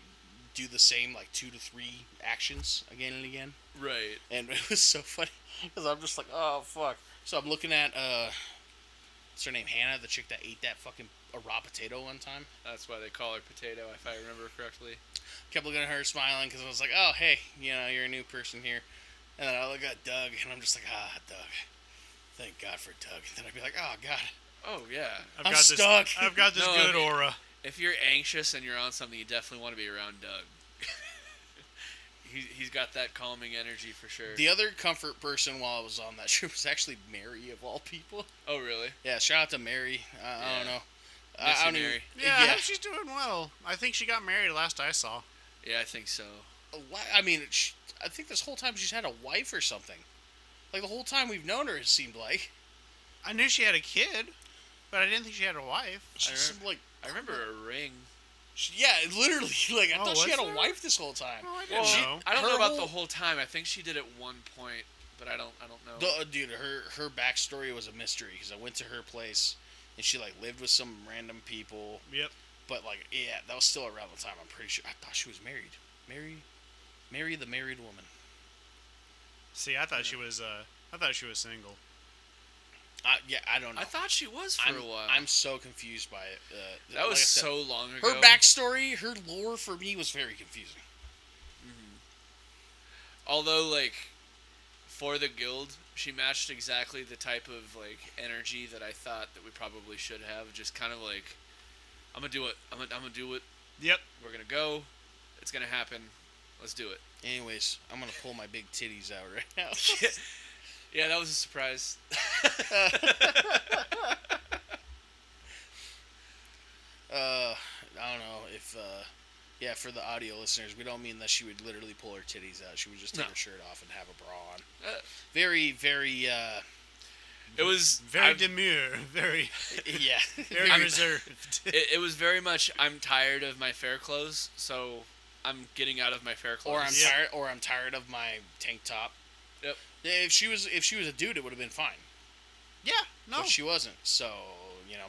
Speaker 3: do the same like 2 to 3 actions again and again.
Speaker 1: Right.
Speaker 3: And it was so funny because I'm just like, oh fuck. So I'm looking at what's her name, Hannah, the chick that ate that fucking a raw potato one time.
Speaker 1: That's why they call her Potato, if I remember correctly.
Speaker 3: Kept looking at her, smiling because I was like, oh hey, you're a new person here. And then I look at Doug, and I'm just like, Doug. Thank God for Doug. And then I'd be like, oh God,
Speaker 1: Oh yeah.
Speaker 3: I'm stuck.
Speaker 2: I've got this
Speaker 1: No,
Speaker 2: good
Speaker 1: I mean-
Speaker 2: aura.
Speaker 1: If you're anxious and you're on something, you definitely want to be around Doug. He's got that calming energy for sure.
Speaker 3: The other comfort person while I was on that show was actually Mary of all people.
Speaker 1: Oh really?
Speaker 3: Yeah, shout out to Mary. I don't know.
Speaker 1: Miss
Speaker 3: I
Speaker 1: you,
Speaker 3: don't even-
Speaker 1: Mary.
Speaker 2: Yeah, I hope she's doing well. I think she got married last I saw.
Speaker 1: Yeah, I think so.
Speaker 3: I mean, I think this whole time she's had a wife or something. Like the whole time we've known her, it seemed like.
Speaker 2: I knew she had a kid, but I didn't think she had a wife.
Speaker 3: She seemed like,
Speaker 1: I remember a ring.
Speaker 3: yeah, literally. Like I
Speaker 2: Oh,
Speaker 3: thought she
Speaker 2: was
Speaker 3: had a
Speaker 2: there?
Speaker 3: wife this whole time.
Speaker 2: Oh, I didn't
Speaker 1: Well,
Speaker 2: know.
Speaker 1: I don't
Speaker 3: Her
Speaker 1: know about
Speaker 3: whole-
Speaker 1: the whole time. I think she did at one point, but I don't know.
Speaker 3: Dude, her backstory was a mystery because I went to her place and she like lived with some random people.
Speaker 2: Yep.
Speaker 3: But like, yeah, that was still around the time. I'm pretty sure. I thought she was married. Mary, the married woman.
Speaker 2: See, I thought she was. I thought she was single.
Speaker 3: Yeah, I don't know.
Speaker 1: I thought she was for a while.
Speaker 3: I'm so confused by it.
Speaker 1: That was
Speaker 3: like I said,
Speaker 1: so long ago.
Speaker 3: her backstory, her lore for me was very confusing.
Speaker 1: Although, like, for the guild, she matched exactly the type of like energy that I thought that we probably should have. Just kind of like, I'm gonna do it. I'm gonna do it.
Speaker 2: Yep.
Speaker 1: We're gonna go. It's gonna happen. Let's do it.
Speaker 3: Anyways, I'm gonna pull my big titties out right now.
Speaker 1: Yeah, that was a surprise.
Speaker 3: I don't know if, yeah, for the audio listeners, we don't mean that she would literally pull her titties out. She would just take
Speaker 1: No.
Speaker 3: her shirt off and have a bra on.
Speaker 1: Uh,
Speaker 3: Very, very,
Speaker 1: It was
Speaker 2: Very demure. Very,
Speaker 3: yeah.
Speaker 2: very
Speaker 1: I'm-
Speaker 2: reserved.
Speaker 1: it was very much. I'm tired of my fair clothes, so I'm getting out of my fair clothes.
Speaker 3: Or I'm tired of my tank top.
Speaker 1: Yep.
Speaker 3: If she was a dude, it would have been fine.
Speaker 2: Yeah. No.
Speaker 3: But she wasn't, so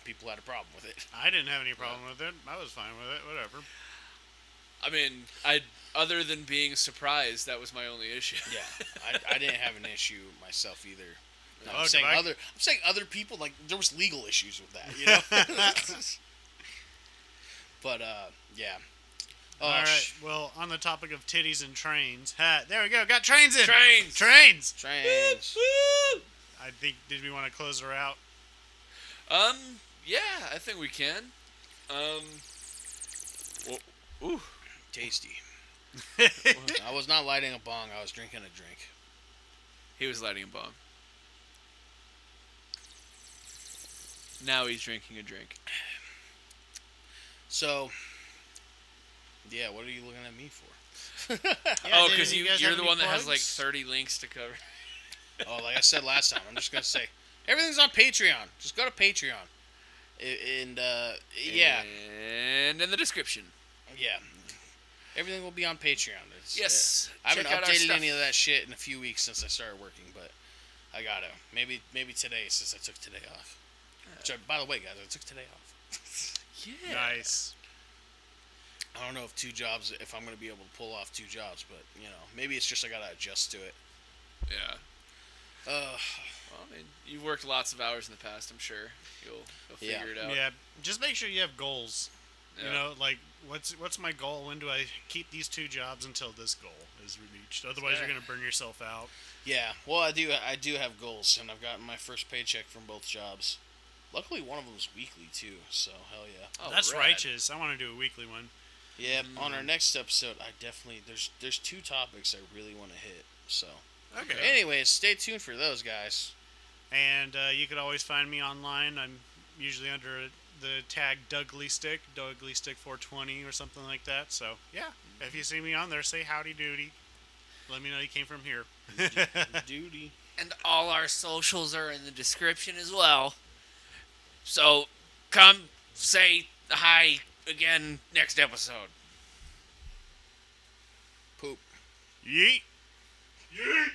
Speaker 3: people had a problem with it.
Speaker 2: I didn't have any problem with it. I was fine with it. Whatever.
Speaker 1: I mean, other than being surprised, that was my only issue.
Speaker 3: Yeah, I didn't have an issue myself either. No, I'm
Speaker 2: Look,
Speaker 3: saying
Speaker 2: if I-
Speaker 3: I'm saying other people, like there was legal issues with that, you know. But yeah. Oh,
Speaker 2: All right. Well, on the topic of titties and trains, there we go. Got trains in.
Speaker 1: Trains!
Speaker 2: Trains.
Speaker 3: Trains.
Speaker 2: I think. Did we want to close her out?
Speaker 1: Yeah, I think we can. Ooh.
Speaker 3: Tasty. I was not lighting a bong. I was drinking a drink.
Speaker 1: He was lighting a bomb. Now he's drinking a drink.
Speaker 3: So, yeah, what are you looking at me for?
Speaker 1: Oh,
Speaker 2: did
Speaker 1: because
Speaker 2: you guys
Speaker 1: you're
Speaker 2: have
Speaker 1: the
Speaker 2: any
Speaker 1: one that has like
Speaker 2: plugs?
Speaker 1: 30 links to cover.
Speaker 3: Oh, like I said last time, I'm just gonna say everything's on Patreon. Just go to Patreon, and yeah,
Speaker 1: And in the description.
Speaker 3: yeah, everything will be on Patreon.
Speaker 1: Yes.
Speaker 3: I haven't
Speaker 1: check out our
Speaker 3: updated
Speaker 1: stuff.
Speaker 3: any of that shit in a few weeks since I started working, but I gotta maybe today since I took today off. Which by the way, guys, I took today off.
Speaker 1: Yeah.
Speaker 2: Nice.
Speaker 3: I don't know if I'm gonna be able to pull off 2 jobs, but maybe it's just I gotta adjust to it.
Speaker 1: Yeah. Well, I mean, you've worked lots of hours in the past. I'm sure you'll
Speaker 3: Yeah.
Speaker 1: figure it out.
Speaker 2: Yeah. Just make sure you have goals.
Speaker 1: Yeah.
Speaker 2: You know, like what's my goal? When do I keep these 2 jobs until this goal is reached? Otherwise, you're gonna burn yourself out.
Speaker 3: Yeah, well, I do have goals, and I've gotten my first paycheck from both jobs. Luckily, one of them was weekly too, so hell yeah.
Speaker 1: Oh,
Speaker 2: That's
Speaker 1: rad.
Speaker 2: righteous. I want to do a weekly one.
Speaker 3: Yeah, on our next episode, I definitely there's 2 topics I really want to hit. So,
Speaker 2: Okay.
Speaker 3: anyways, stay tuned for those guys.
Speaker 2: And you could always find me online. I'm usually under the tag DouglyStick420 or something like that. So, yeah, if you see me on there, say howdy doody. Let me know you came from here.
Speaker 3: Duty.
Speaker 1: And all our socials are in the description as well. So, come say hi again next episode.
Speaker 3: Poop.
Speaker 2: Yeet. Yeet.